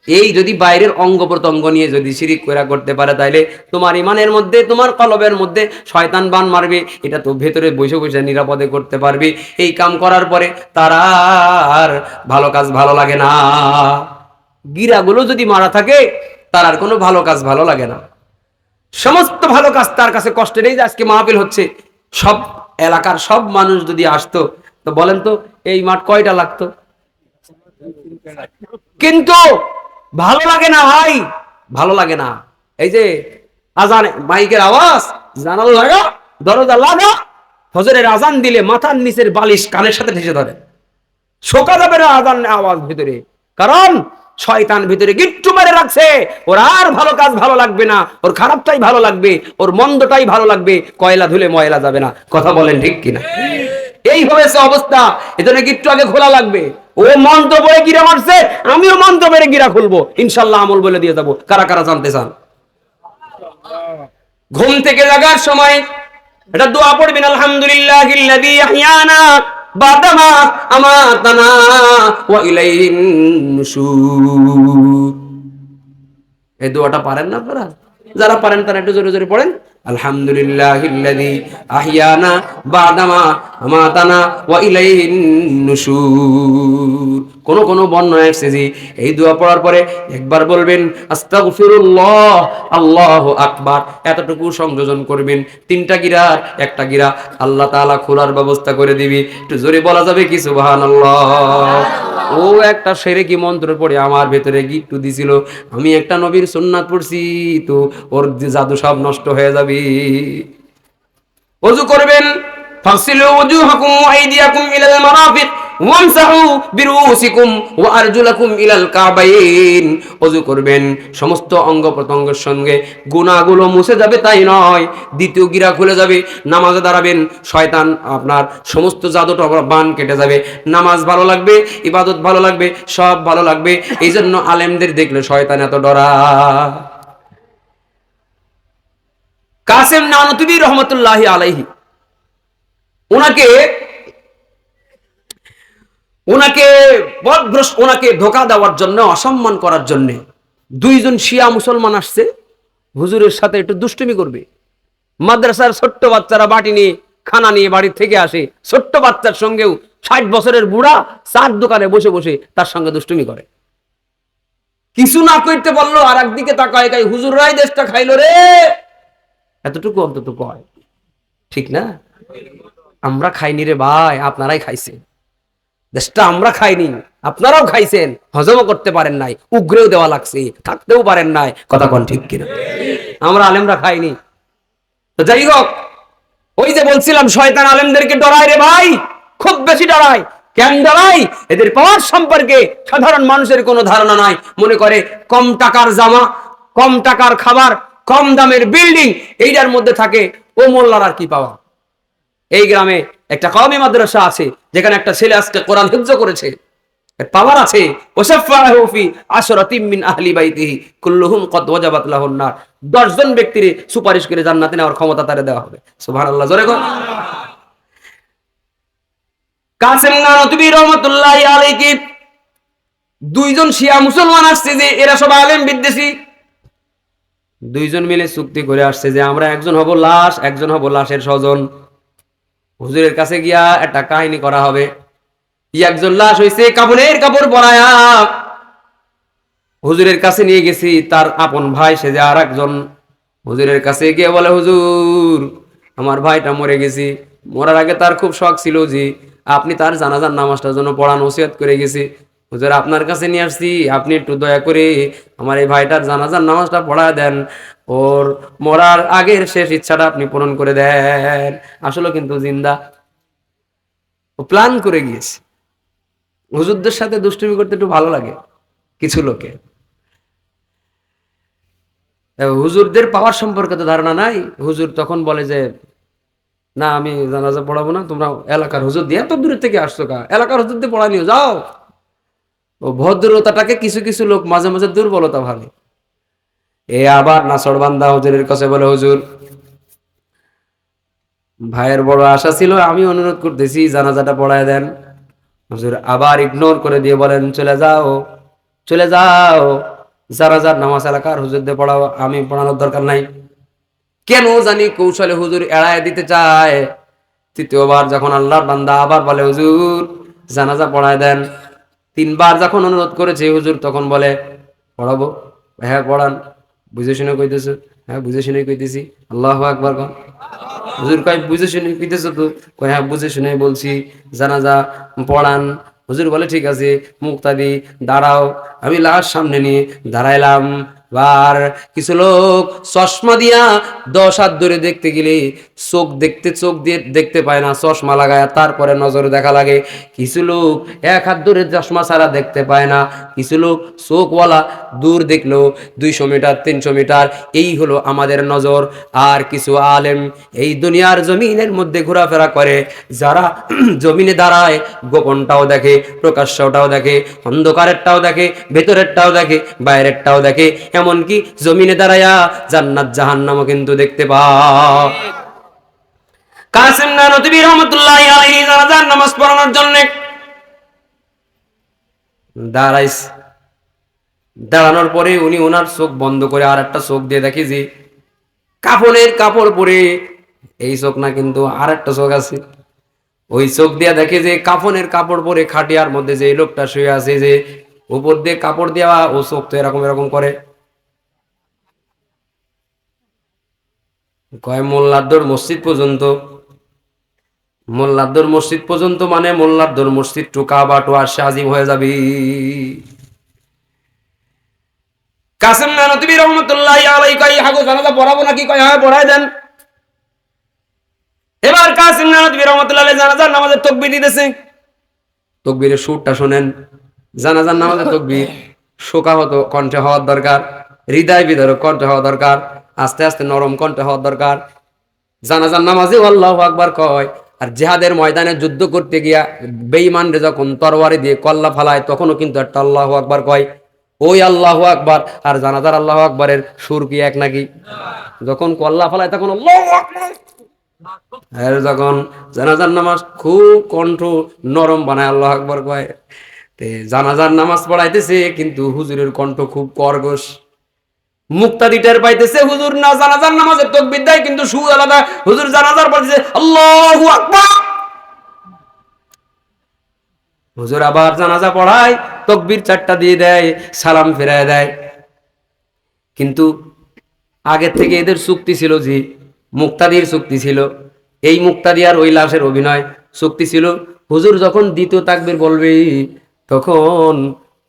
এই যদি বাইরের অঙ্গ প্রত্যঙ্গ নিয়ে যদি শিরিক করা করতে পারে, তাইলে তোমার ইমানের মধ্যে, তোমার কলবের মধ্যে শয়তান বান মারবে। এটা তো ভেতরে বসে বসে নিরাপদে করতে পারবে। এই কাম করার পরে তার আর ভালো কাজ ভালো লাগে না। গিরাগুলো যদি মারা থাকে তার আর কোনো ভালো কাজ ভালো লাগে না। সমস্ত ভালো কাজ তার কাছে কষ্ট নেই। যে আজকে মাহফিল হচ্ছে, সব এলাকার সব মানুষ যদি আসতো, তো বলেন তো এই মাঠ কয়টা লাগতো? কিন্তু ভালো লাগে না ভাই, ভালো লাগে না। এই যে আজান, মাইকের আওয়াজ, জানালা লাগা, দরজা লাগা, ফজরের আজান দিলে মাথার নিচের বালিশ কানের সাথে ঠেসে ধরে, শোকা যাবে না আজান আওয়াজ ভিতরে। কারণ শয়তান ভিতরে গিট্টু মেরে রাখছে, ওর আর ভালো কাজ ভালো লাগবে না, ওর খারাপটাই ভালো লাগবে, ওর মন্দটাই ভালো লাগবে, কয়লা ধুলে ময়লা যাবে না। কথা বলেন ঠিক কিনা? এই হয়েছে অবস্থা। এজন্য গিট্টু আগে খোলা লাগবে। ও মন্ত্র পড়ে গিরা মারছে, আমিও মন্ত্র পড়ে গিরা খুলবো, ইনশাল্লাহ আমল বলে দিয়ে যাবো। কারা কারা জানতে চান? ঘুম থেকে জাগার সময় এটা দোয়া পড়বেন, আলহামদুলিল্লাহিল্লাযী আহইয়ানা বাদামা আমাতানা ওয়া ইলাইহিন নুশুর। এই দোয়াটা পারেন না আপনারা? যারা পারেন তারা একটু জোরে জোরে পড়েন, আলহামদুলিল্লাহিল্লাযী আহইয়ানা বাদামা আমাতানা ওয়া ইলাইহিন নুশুর। কোন বর্ণনা আসছে যে এই দোয়া পড়ার পরে একবার বলবেন আস্তাগফিরুল্লাহ, আল্লাহু আকবার, এতটুকু সংযোজন করবেন। 3টা গিরার একটা গিরা আল্লাহ তাআলা খোলার ব্যবস্থা করে দিবি। একটু জোরে বলা যাবে কি সুবহানাল্লাহ? ও একটা সেরেকি মন্ত্র পড়ে আমার ভেতরে গিট্টু দিছিল, আমি একটা নবীর সুন্নাত পড়ছি, তো ওর জাদু সব নষ্ট হয়ে যাবে। ওযু করবেন, ফাগসিলু ওজুহাকুম ওয়া আইদিয়াকুম ইলাল মারাফিক ওয়ামসাহু বিরুসিকুম ওয়া আরজুলাকুম ইলাল কাবাইন। ওযু করবেন, সমস্ত অঙ্গ প্রত্যঙ্গের সঙ্গে গুনাহগুলো মুছে যাবে তাই নয়, দ্বিতীয় গিরা খুলে যাবে। নামাজে দাঁড়াবেন, শয়তান আপনার সমস্ত জাদুটা বান কেটে যাবে। নামাজ ভালো লাগবে, ইবাদত ভালো লাগবে, সব ভালো লাগবে। এই জন্য আলেমদের দেখলে শয়তান এত ডরায়। কাসেম নানুতুবি রহমতুল্লাহি আলাইহি, ওনাকে ধোঁকা দেওয়ার জন্য, অসম্মান করার জন্য 2জন শিয়া মুসলমান আসছে হুজুরের সাথে একটু দুষ্টুমি করবে। মাদ্রাসার ছোট্ট বাচ্চারা বাটি নিয়ে খানা নিয়ে বাড়ি থেকে আসে, ছোট্ট বাচ্চার সঙ্গেও 60 বছরের বুড়া চার দোকানে বসে বসে তার সঙ্গে দুষ্টুমি করে। কিছু না করতে বললো, আর একদিকে তাকায়, হুজুররাই দেশটা খাইলো রে, এতটুকু অন্তত কয়। ঠিক না? আমরা খাইনি রে ভাই, আপনারাই খাইছেন। দেশটা আমরা খাইনি, আপনারাও খাইছেন, হজমও করতে পারেন নাই, উগ্রেও দেওয়া লাগছে, থাকতেও পারেন নাই। কথা কোন ঠিক কিনা? আমরা আলেমরা খাইনি। তো যাই হোক, ওই যে বলছিলাম শয়তান আলেমদেরকে ডরায় রে ভাই, খুব বেশি ডরায়। কেন ডরায়? এদের পাওয়ার সম্পর্কে সাধারণ মানুষের কোনো ধারণা নাই। মনে করে কম টাকার জামা, কম টাকার খাবার, কম দামের বিল্ডিং, এইটার মধ্যে থাকে, ও মোল্লার আর কি পাওয়া। এই গ্রামে একটা কওমি মাদ্রাসা আছে, যেখানে একটা ছেলে আজকে কোরআন হিফজ করেছে, পাওয়ার আছে। ওয়াসাফাহু ফি আশরাতিম মিন আহলি বাইতিহি কুল্লুহুম কদ ওয়াজাবাত লাহুন নার। 10 জন ব্যক্তির সুপারিশ করে জান্নাতে নেওয়ার ক্ষমতা তারে দেওয়া হবে। সুবহানাল্লাহ, জোরে কর। কাসেম নানুতুবি রহমাতুল্লাহি আলাইহি 2জন শিয়া মুসলমান আসছে, যে এরা সব আলেম বিদ্বেষী। 2জন মিলে চুক্তি করে আসছে যে আমরা একজন হব লাশ, একজন হব লাশের স্বজন। হুজুরের কাছে গিয়া একটা কাহিনী করা হবে। একজন লাশ হইছে, কাপড়ের কাপড় পরায়া হুজুরের কাছে নিয়ে গেছি, তার আপন ভাই সে যে আর একজন। হুজুরের কাছে গিয়ে বলে, হুজুর আমার ভাইটা মরে গেছি, মরার আগে তার খুব শখ ছিল যে আপনি তার জানাজার নামাজটার জন্য পড়ান, ওসিয়ত করে গেছি। হুজুর আপনার কাছে নিয়ে আসছি, আপনি একটু দয়া করে আমার এই ভাইটার জানাজার নামাজটা পড়ায় দেন, ওর মরার আগের শেষ ইচ্ছাটা আপনি পূরণ করে দেন। আসলে কিন্তু জিন্দা, ও প্ল্যান করে গিয়েছে। হুজুরদের সাথে দুষ্টুমি করতে একটু ভালো লাগে কিছু লোকে। হুজুরদের পাওয়ার সম্পর্কে তো ধারণা নাই। হুজুর তখন বলে যে না আমি জানাজা পড়াবো না, তোমরা এলাকার হুজুর দিয়ে, এত দূরের থেকে আসছো কা, এলাকার হুজুর দিয়ে পড়া নিও যাও। ও ভদ্রতাটাকে কিছু কিছু লোক মাঝে মাঝে দুর্বলতা ভাবে। এ আবার নাসরবান্দা হুজুরের কাছে বলে, হুজুর ভাইয়ের বড় আশা ছিল, আমি অনুরোধ করতেছি জানাজাটা পড়ায় দেন। হুজুর আবার ইগনোর করে দিয়ে বলেন, চলে যাও, চলে যাও, জানাজার নামাজ এলাকার হুজুর দিয়ে পড়াও, আমি পড়ানোর দরকার নাই। কেন জানি কৌশলে হুজুর এড়ায় দিতে চায়। 3য়বার যখন আল্লাহর বান্দা আবার বলে, হুজুর জানাজা পড়ায় দেন, 3বার যখন অনুরোধ করেছে হুজুর তখন বলে, পড়াবো। হ্যাঁ পড়ান। বুঝে শুনে কইতেছে? হ্যাঁ বুঝে শুনে কইতেছি। আল্লাহু আকবার কন। হুজুর কয় বুঝে শুনে কইতেছ তো? কয় হ্যাঁ বুঝে শুনে বলছি, জানাজা পড়ান। হুজুর বলে ঠিক আছে, মুক্তাদি দাঁড়াও। আমি লাশ সামনে নিয়ে দাঁড়াইলাম, আর কিছু লোক চশমা দিয়া 10 হাত দূরে দেখতে গেলে চোখ দিয়ে দেখতে পায় না, চশমা লাগায় তারপরে নজর দেখা লাগে। কিছু লোক 1 হাত দূরে চশমা ছাড়া দেখতে পায় না। কিছু লোক চোখওয়ালা দূর দেখলো 200 মিটার 300 মিটার। এই হলো আমাদের নজর। আর কিছু আলেম এই দুনিয়ার জমিনের মধ্যে ঘোরাফেরা করে, যারা জমিনে দাঁড়ায় গোপনটাও দেখে, প্রকাশ্যটাও দেখে, অন্ধকারেরটাও দেখে, ভেতরেরটাও দেখে, বাইরেরটাও দেখে, এমনকি জমিনে দাঁড়ায়া জান্নাত জাহান্নামও কিন্তু দেখতে পাও। কাসিম নানতুবি রহমাতুল্লাহি আলাইহি জানাজার নামাজ পড়ানোর জন্য দাঁড়ানোর পরে উনি ওনার চোখ বন্ধ করে আর একটা চোখ দিয়ে দেখে যে কাফনের কাপড় পরে, এই চোখ না কিন্তু আর একটা চোখ আছে, ওই চোখ দিয়ে দেখে যে কাফনের কাপড় পরে খাটিয়ার মধ্যে যে লোকটা শুয়ে আছে, যে উপর দিয়ে কাপড় দেওয়া, ও চোখ তো এরকম এরকম করে। কয় মোল্লাদ্দর মসজিদ পর্যন্ত। মোল্লাদ্দর মসজিদ পর্যন্ত মানে মোল্লাদ্দর মসজিদ টু কাবা টু আরশে আজিম হয়ে যাবে। কাসিম নানতুবি রহমাতুল্লাহি আলাইহি কয় হাগো জানাজা পড়াবো নাকি? কয় হ্যাঁ পড়ায় দেন। এবার কাসিম নানতুবি রহমাতুল্লাহি আলাইহি জানাজার নামাজের তাকবীর দিতেছে। তাকবীরের সুরটা শুনেন। জানাজার নামাজের তাকবীর শোকাহত কণ্ঠে হওয়ার দরকার, হৃদয় বিদারক কণ্ঠে হওয়া দরকার, আস্তে আস্তে নরম কণ্ঠে হওয়ার দরকার। জানাজার নামাজে আল্লাহু আকবার কয়। আর জিহাদের ময়দানে যুদ্ধ করতে গিয়া বেঈমানরে যখন তরবারি দিয়ে কল্লা ফালায়, তখনও কিন্তু একটা আল্লাহু আকবার কয়। ওই আল্লাহু আকবার আর জানাজার আল্লাহু আকবারের সুর কি এক নাকি? যখন কল্লা ফালায় তখন আল্লাহু আকবার, আর যখন জানাজার নামাজ খুব কণ্ঠ নরম বানায় আল্লাহু আকবার কয়। তে জানাজার নামাজ পড়াইতেছে কিন্তু হুজুরের কণ্ঠ খুব কর্কশ। মুক্তাদি টের পাইতেছে হুজুর না জানাজার নামাজের তাকবীর দেয় কিন্তু সুর আলাদা। হুজুর জানাজার পড়তেছে আল্লাহু আকবার, হুজুর আবার জানাজা পড়ায়, তাকবীর 4টা দিয়ে দেয়, সালাম ফিরায় দেয়। কিন্তু আগে থেকে এদের চুক্তি ছিল, যে মুক্তাদির চুক্তি ছিল, এই মুক্তাদি আর ওই লাশের অভিনয় চুক্তি ছিল। হুজুর যখন দ্বিতীয় তাকবীর বলবে, তখন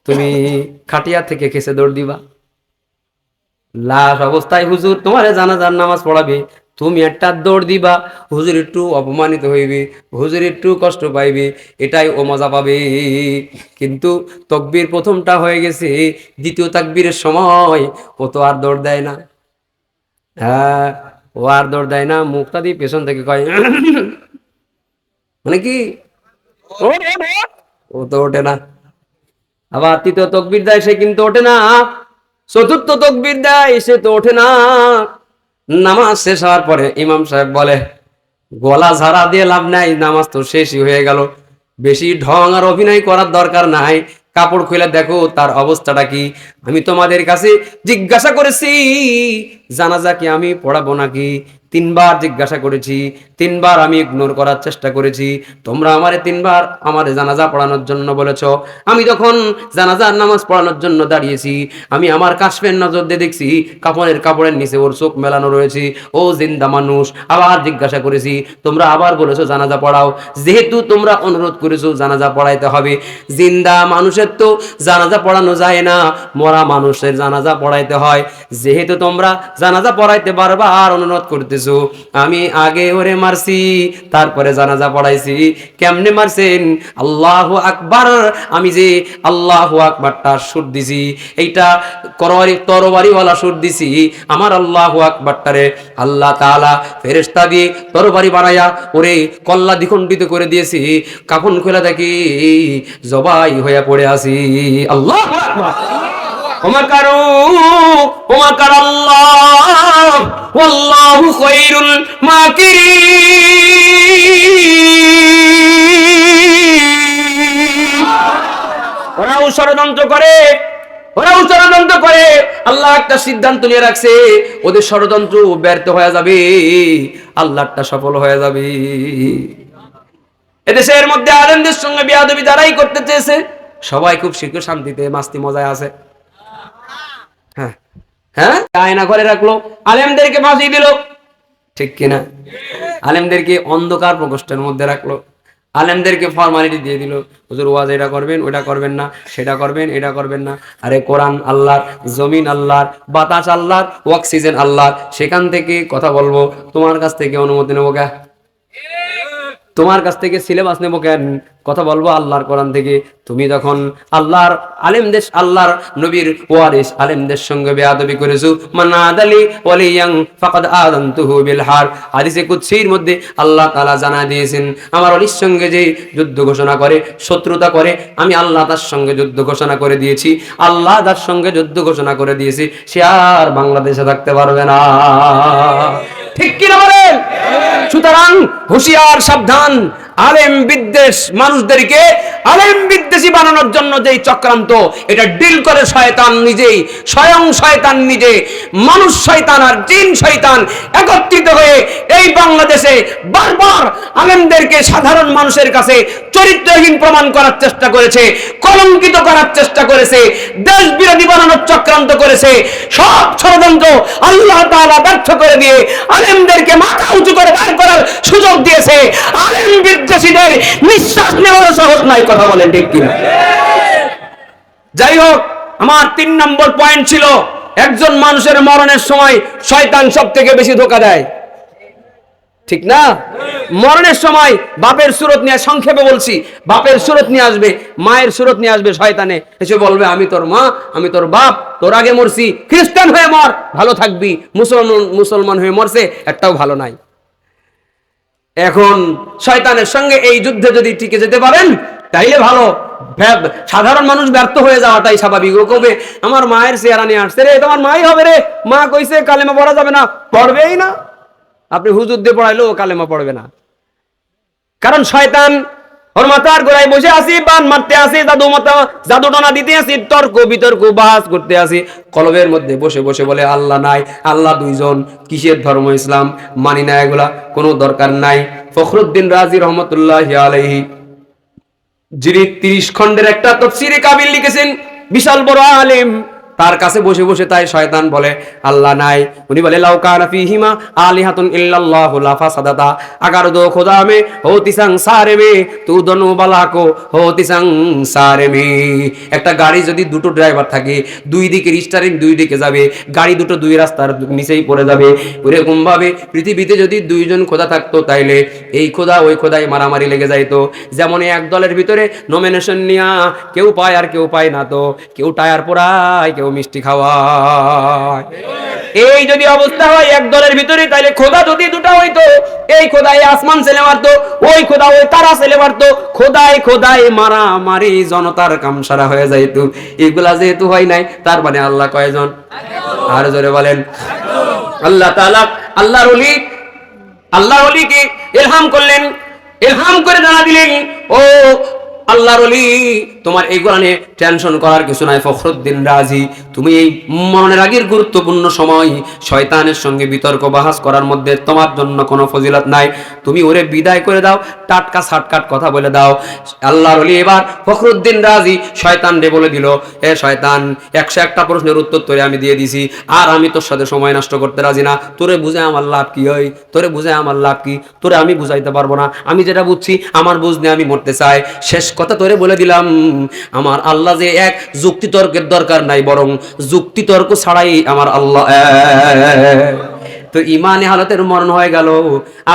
তুমি খাটিয়া থেকে খেসে দৌড় দিবা। লাশ অবস্থায় হুজুর তোমারে জানাজার নামাজ পড়াবে, তুমি একটা দৌড় দিবা, হুজুর একটু অপমানিত হইবে, হুজুর একটু কষ্ট পাইবে, এটাই ও মজা পাবে। কিন্তু তাকবীর প্রথমটা হয়ে গেছে, দ্বিতীয় তাকবীরের সময় ও তো আর দৌড় দেয় না। হ্যাঁ, ও আর দৌড় দেয় না। মুক্তাদি পেছন থেকে কয় মানে কি, ও তো ওঠে না। আবার তৃতীয় তাকবীর দেয়, সে কিন্তু ওঠে না। চতুর্থ তাকবীর দেয়, সে তো ওঠে না। নামাজ শেষ হওয়ার পরে ইমাম সাহেব বলে, গলা ঝাড়া দিয়ে লাভ নাই, নামাজ তো শেষই হয়ে গেল, বেশি ঢং আর অভিনয় করার দরকার নাই, কাপড় খুলে দেখো তার অবস্থাটা কি। আমি তোমাদের কাছে জিজ্ঞাসা করেছি জানাজা কি আমি পড়াবো নাকি? 3বার জিজ্ঞাসা করেছি, 3বার আমি ইগনোর করার চেষ্টা করেছি। তোমরা আমারে 3বার আমারে জানাজা পড়ানোর জন্য বলেছ। আমি যখন জানাজার নামাজ পড়ানোর জন্য দাঁড়িয়েছি, আমি আমার কাশফের নজর দিয়ে দেখছি কাফনের কাপড়ের নিচে ওর চোখ মেলানো রয়েছে, ও জিন্দা মানুষ। আবার জিজ্ঞাসা করেছি, তোমরা আবার বলেছো জানাজা পড়াও। যেহেতু তোমরা অনুরোধ করেছো জানাজা পড়াইতে হবে, জিন্দা মানুষের তো জানাজা পড়ানো যায় না, মরা মানুষের জানাজা পড়াইতে হয়। যেহেতু তোমরা জানাজা পড়াইতে বারবার অনুরোধ করতেছো, আমি আগে ওরে মারছি, তারপরে জানাজা পড়াইছি। কেমনে মারছেন? আল্লাহু আকবার, আমি যে আল্লাহু আকবারটা সুর দিছি, এইটা তরবারিওয়ালা সুর দিছি। আমার আল্লাহু আকবারটারে আল্লাহ তাআলা ফেরেশতা দিয়ে তরবারি বানায়া ওরে কল্লা দ্বিখণ্ডিত করে দিয়েছি। কাফন খোলা দেখি জবাই হয়ে পড়ে আছি। আল্লাহু আকবার। ওমাকার আল্লাহ ওয়াল্লাহু খায়রুল মাকিরিন। ওরাও ষড়যন্ত্র করে, আল্লাহ একটা সিদ্ধান্ত নিয়ে রাখছে, ওদের ষড়যন্ত্র ব্যর্থ হয়ে যাবে, আল্লাহটা সফল হয়ে যাবে। এদেশের মধ্যে আলেমদের সঙ্গে বেয়াদবি যারাই করতে চেয়েছে, সবাই খুব শীঘ্র শান্তিতে মাস্তি মজায় আছে। হ্যাঁ হ্যাঁ, আয়না ঘরে রাখলো, আলেমদেরকে ফাঁসি দিল, ঠিক কিনা? আলেমদেরকে অন্ধকার প্রকোষ্ঠের মধ্যে রাখলো, আলেমদেরকে ফরমালিটি দিয়ে দিল, হুজুর ওয়াজ এটা করবেন, ওটা করবেন না, সেটা করবেন, এটা করবেন না। আরে কোরআন আল্লাহর, জমিন আল্লাহর, বাতাস আল্লাহর, অক্সিজেন আল্লাহর, সেখান থেকে কথা বলবো, তোমার কাছ থেকে অনুমতি নেবো কে? তোমার কাছ থেকে সিলেবাস নেবো কেন? কথা বলবো আল্লাহর কোরআন থেকে। তুমি যখন আল্লাহর আলেমদের, আল্লাহর নবীর ওয়ারিস আলেমদের সঙ্গে বেয়াদবি করেছো, মানাদালি ওয়ালিয়াং ফাকাদ আযানতুহু বিল হার, হাদিসে কুদসির মধ্যে আল্লাহ তাআলা জানা দিয়েছেন, আমার ওলির সঙ্গে যে যুদ্ধ ঘোষণা করে, শত্রুতা করে, আমি আল্লাহ তার সঙ্গে যুদ্ধ ঘোষণা করে দিয়েছি। আল্লাহ তার সঙ্গে যুদ্ধ ঘোষণা করে দিয়েছি, সে আর বাংলাদেশে থাকতে পারবে না। ঠিক কিনা বলেন? সুতরাং হুঁশিয়ার, সাবধান। আলেম বিদ্বেষ মানুষদেরকে আলেম বিদ্বেষী বানানোর জন্য যেই চক্রান্ত, এটা ডিল করে শয়তান নিজেই, স্বয়ং শয়তান নিজে। মানুষ শয়তান আর জিন শয়তান একত্রিত হয়ে এই বাংলাদেশে বারবার আলেমদেরকে সাধারণ মানুষের কাছে চরিত্রহীন প্রমাণ করার চেষ্টা করেছে, কলঙ্কিত করার চেষ্টা করেছে, দেশ বিরোধী বানানোর চক্রান্ত করেছে। সব ষড়যন্ত্র আল্লাহ তাআলা ব্যর্থ করে দিয়ে আলেমদেরকে মাথা উঁচু করে দাঁড় করার সুযোগ দিয়েছে। আলেম বিদ্বেষীদের নিঃশ্বাস নেওয়ার সাহস নাই। কথা বলেন ঠিক কিনা? যাই হোক, আমার 3 নম্বর পয়েন্ট ছিল, একজন মানুষের মরণের সময় শয়তান সব থেকে বেশি ধোঁকা দেয়। ঠিক না? মরণের সময় বাপের সুরত নিয়ে, সংক্ষেপে বলছি, বাপের সুরত নিয়ে আসবে, মায়ের সুরত নিয়ে আসবে শয়তানে, এসে বলবে আমি তোর মা, আমি তোর বাপ, তোর আগে মরছি, খ্রিস্টান হয়ে মর, ভালো থাকবি, মুসলমান হয়ে মরছে, একটাও ভালো নাই। এখন শয়তানের সঙ্গে এই যুদ্ধে যদি টিকে যেতে পারেন তাইলে ভালো। সাধারণ মানুষ ব্যর্থ হয়ে যাওয়াটাই স্বাভাবিক। ও কবে আমার মায়ের চেহারা নিয়ে আসছে, রে তোমার মাই হবে রে, মা কইছে কালেমা পড়া যাবে না, পড়বেই না। আপনি হুজুর দিয়ে পড়াইলেও কালেমা পড়বে না, কারণ শয়তান ওর মাথার গোড়ায় বসে আসি, বান মারতে আসি, জাদু টানা দিতে আসি, তর্ক বিতর্ক বাস করতে আসি, কলবের মধ্যে বসে বসে বলে আল্লাহ নাই, আল্লাহ দুইজন, কিসের ধর্ম ইসলাম, মানি না, এগুলা কোনো দরকার নাই। ফখরুদ্দিন রাজি রহমতুল্লাহি আলাইহি, যিনি 30 খণ্ডের একটা তাফসীরে কাবিল লিখেছেন, বিশাল বড় আলেম, তার কাছে বসে বসে তাই শয়তান বলে আল্লাহ নাই। উনি বলে লাউ কানা ফীহিমা আলিহাতুন ইল্লাল্লাহু লা ফাসাদাতা, আগার দো খোদা মে হোতি সংসারে মে তু দনু বালাকো হোতি সংসারে মে। একটা গাড়ি যদি দুটো ড্রাইভার থাকে, দুই দিকে স্টিয়ারিং, দুই দিকে যাবে, গাড়ি দুটো দুই রাস্তার নিচেই পড়ে যাবে। এরকম ভাবে পৃথিবীতে যদি দুইজন খোদা থাকতো, তাইলে এই খোদা ওই খোদায় মারামারি লেগে যাইতো। যেমন এক দলের ভিতরে নমিনেশন নিয়া কেউ পায় আর কেউ পায় না, তো কেউ টায়ার পোড়ায়, কেউ মিষ্টি খাওয়ায়। এই যদি অবস্থা হয় এক দলের ভিতরে, তাইলে খোদা যদি দুটা হইতো, এই খোদাই আসমান ছেলে মারতো, ওই খোদা ওই তারা ছেলে মারতো, খোদাই খোদাই মারামারি, জনতার কামসারা হয়ে যাইত। এগুলা যেহেতু হয় নাই, তার মানে আল্লাহ কয়জন? আর জোরে বলেন। আল্লাহ তাআলা আল্লাহর ওলিকে ইলহাম করলেন, ইলহাম করে জানা দিলেন, ও আল্লাহর ওলি, তোমার এইগুলা নিয়ে টেনশন করার কিছু নাই। ফখরুদ্দিন রাজি, তুমি এই মরণের আগের গুরুত্বপূর্ণ সময় শয়তানের সঙ্গে বিতর্ক বাহাস করার মধ্যে তোমার জন্য কোনো ফজিলত নাই, তুমি ওরে বিদায় করে দাও, টাটকা সাটকাট কথা বলে দাও। আল্লাহর ওলি এবার ফখরুদ্দিন রাজি শয়তান রে বলে দিল, এ শয়তান, 101টা প্রশ্নের উত্তর তোরে আমি দিয়ে দিছি, আর আমি তোর সাথে সময় নষ্ট করতে রাজি না। তোরে বুঝে আমার লাভ কি হয়? তোরে বুঝে আমার লাভ কি? তোরে আমি বুঝাইতে পারবো না। আমি যেটা বুঝছি, আমার বুঝ নিয়ে আমি মরতে চাই। শেষ কথা তোরে বলে দিলাম, আমার আল্লাহ যে এক, যুক্তি তর্কের দরকার নাই, বরং যুক্তি তর্ক ছাড়াই আমার আল্লাহ এক। তো ইমানে হালতের মরণ হয়ে গেল।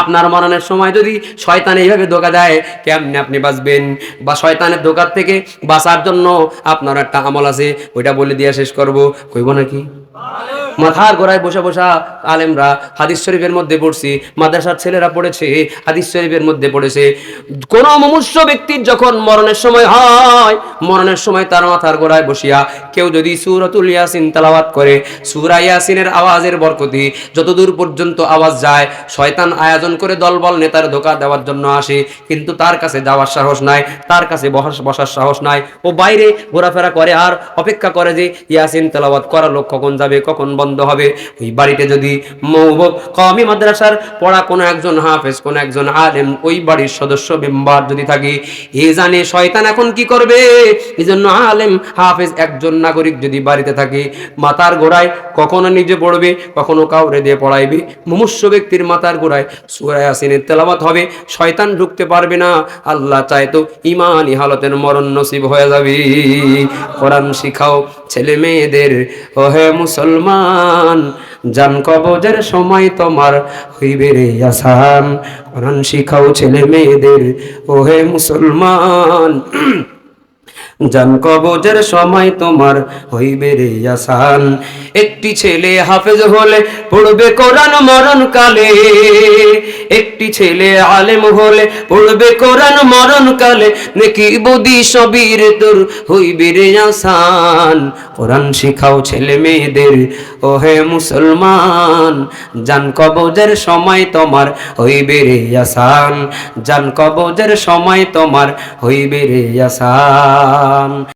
আপনার মরণের সময় যদি শয়তান এইভাবে ধোঁকা দেয়, কেমনে আপনি বাঁচবেন? বা শয়তানের ধোঁকার থেকে বাঁচার জন্য আপনার একটা আমল আছে, ওইটা বলে দিয়ে শেষ করব, কইব নাকি? মাথার গোড়ায় বসে বসা আলেমরা হাদিস শরীফের মধ্যে পড়ছি, মাদ্রাসার ছেলেরা পড়েছে, হাদিস শরীফের মধ্যে পড়েছে, কোন মুমূর্ষ ব্যক্তির যখন মরণের সময় হয়, মরণের সময় তার মাথার গোড়ায় বসিয়া কেউ যদি সূরাতুল ইয়াসিন তেলাওয়াত করে, সূরা ইয়াসিনের আওয়াজের বরকতি যতদূর পর্যন্ত আওয়াজ যায়, শয়তান আয়োজন করে দলবল নেতার ধোঁকা দেওয়ার জন্য আসে, কিন্তু তার কাছে যাওয়ার সাহস নাই, তার কাছে বসার সাহস নাই। ও বাইরে ঘোরাফেরা করে আর অপেক্ষা করে যে ইয়াসিন তেলাওয়াত করা লোক কখন যাবে, কখন বন্ধ বন্ধ হবে। ওই বাড়িতে যদি কওমি মাদ্রাসার পড়া কোনো একজন হাফেজ, কোনো একজন আলেম, ওই বাড়ির সদস্য মেম্বার যদি থাকে, এ জানে শয়তান এখন কি করবে। এই জন্য আলেম হাফেজ একজন নাগরিক যদি বাড়িতে থাকে, মাথার গোড়ায় কখনো নিজে পড়বে, কখনো কাউরে দিয়ে পড়াইবে। মুমূর্ষু ব্যক্তির মাথার গোড়ায় সূরা ইয়াসিনের তেলাওয়াত হবে, শয়তান ঢুকতে পারবে না। আল্লাহ চায় তো ইমানি হালতের মরণ নসিব হয়ে যাবে। কোরআন শিখাও ছেলে মেয়েদের, ওহে মুসলমান, জান কবজের সময় তোমার হইবে রে আসান। কোরআন শিখাও ছেলে মেয়েদের, ওহে মুসলমান, জান কবজের সময় তোমার হইবে রে আসান। একটি ছেলে হাফেজ হলে পড়বে কোরআন মরণ কালে, একটি ছেলে আলেম হলে পড়বে কোরআন মরণ কালে, নেকি বুদ্ধি সবির তোর হইবে রে আসান। কোরআন শিখাও ছেলে মেয়েদের, ওহে মুসলমান, জান কবজের সময় তোমার হইবে রে আসান, জান কবজের সময় তোমার হইবে রে আসান।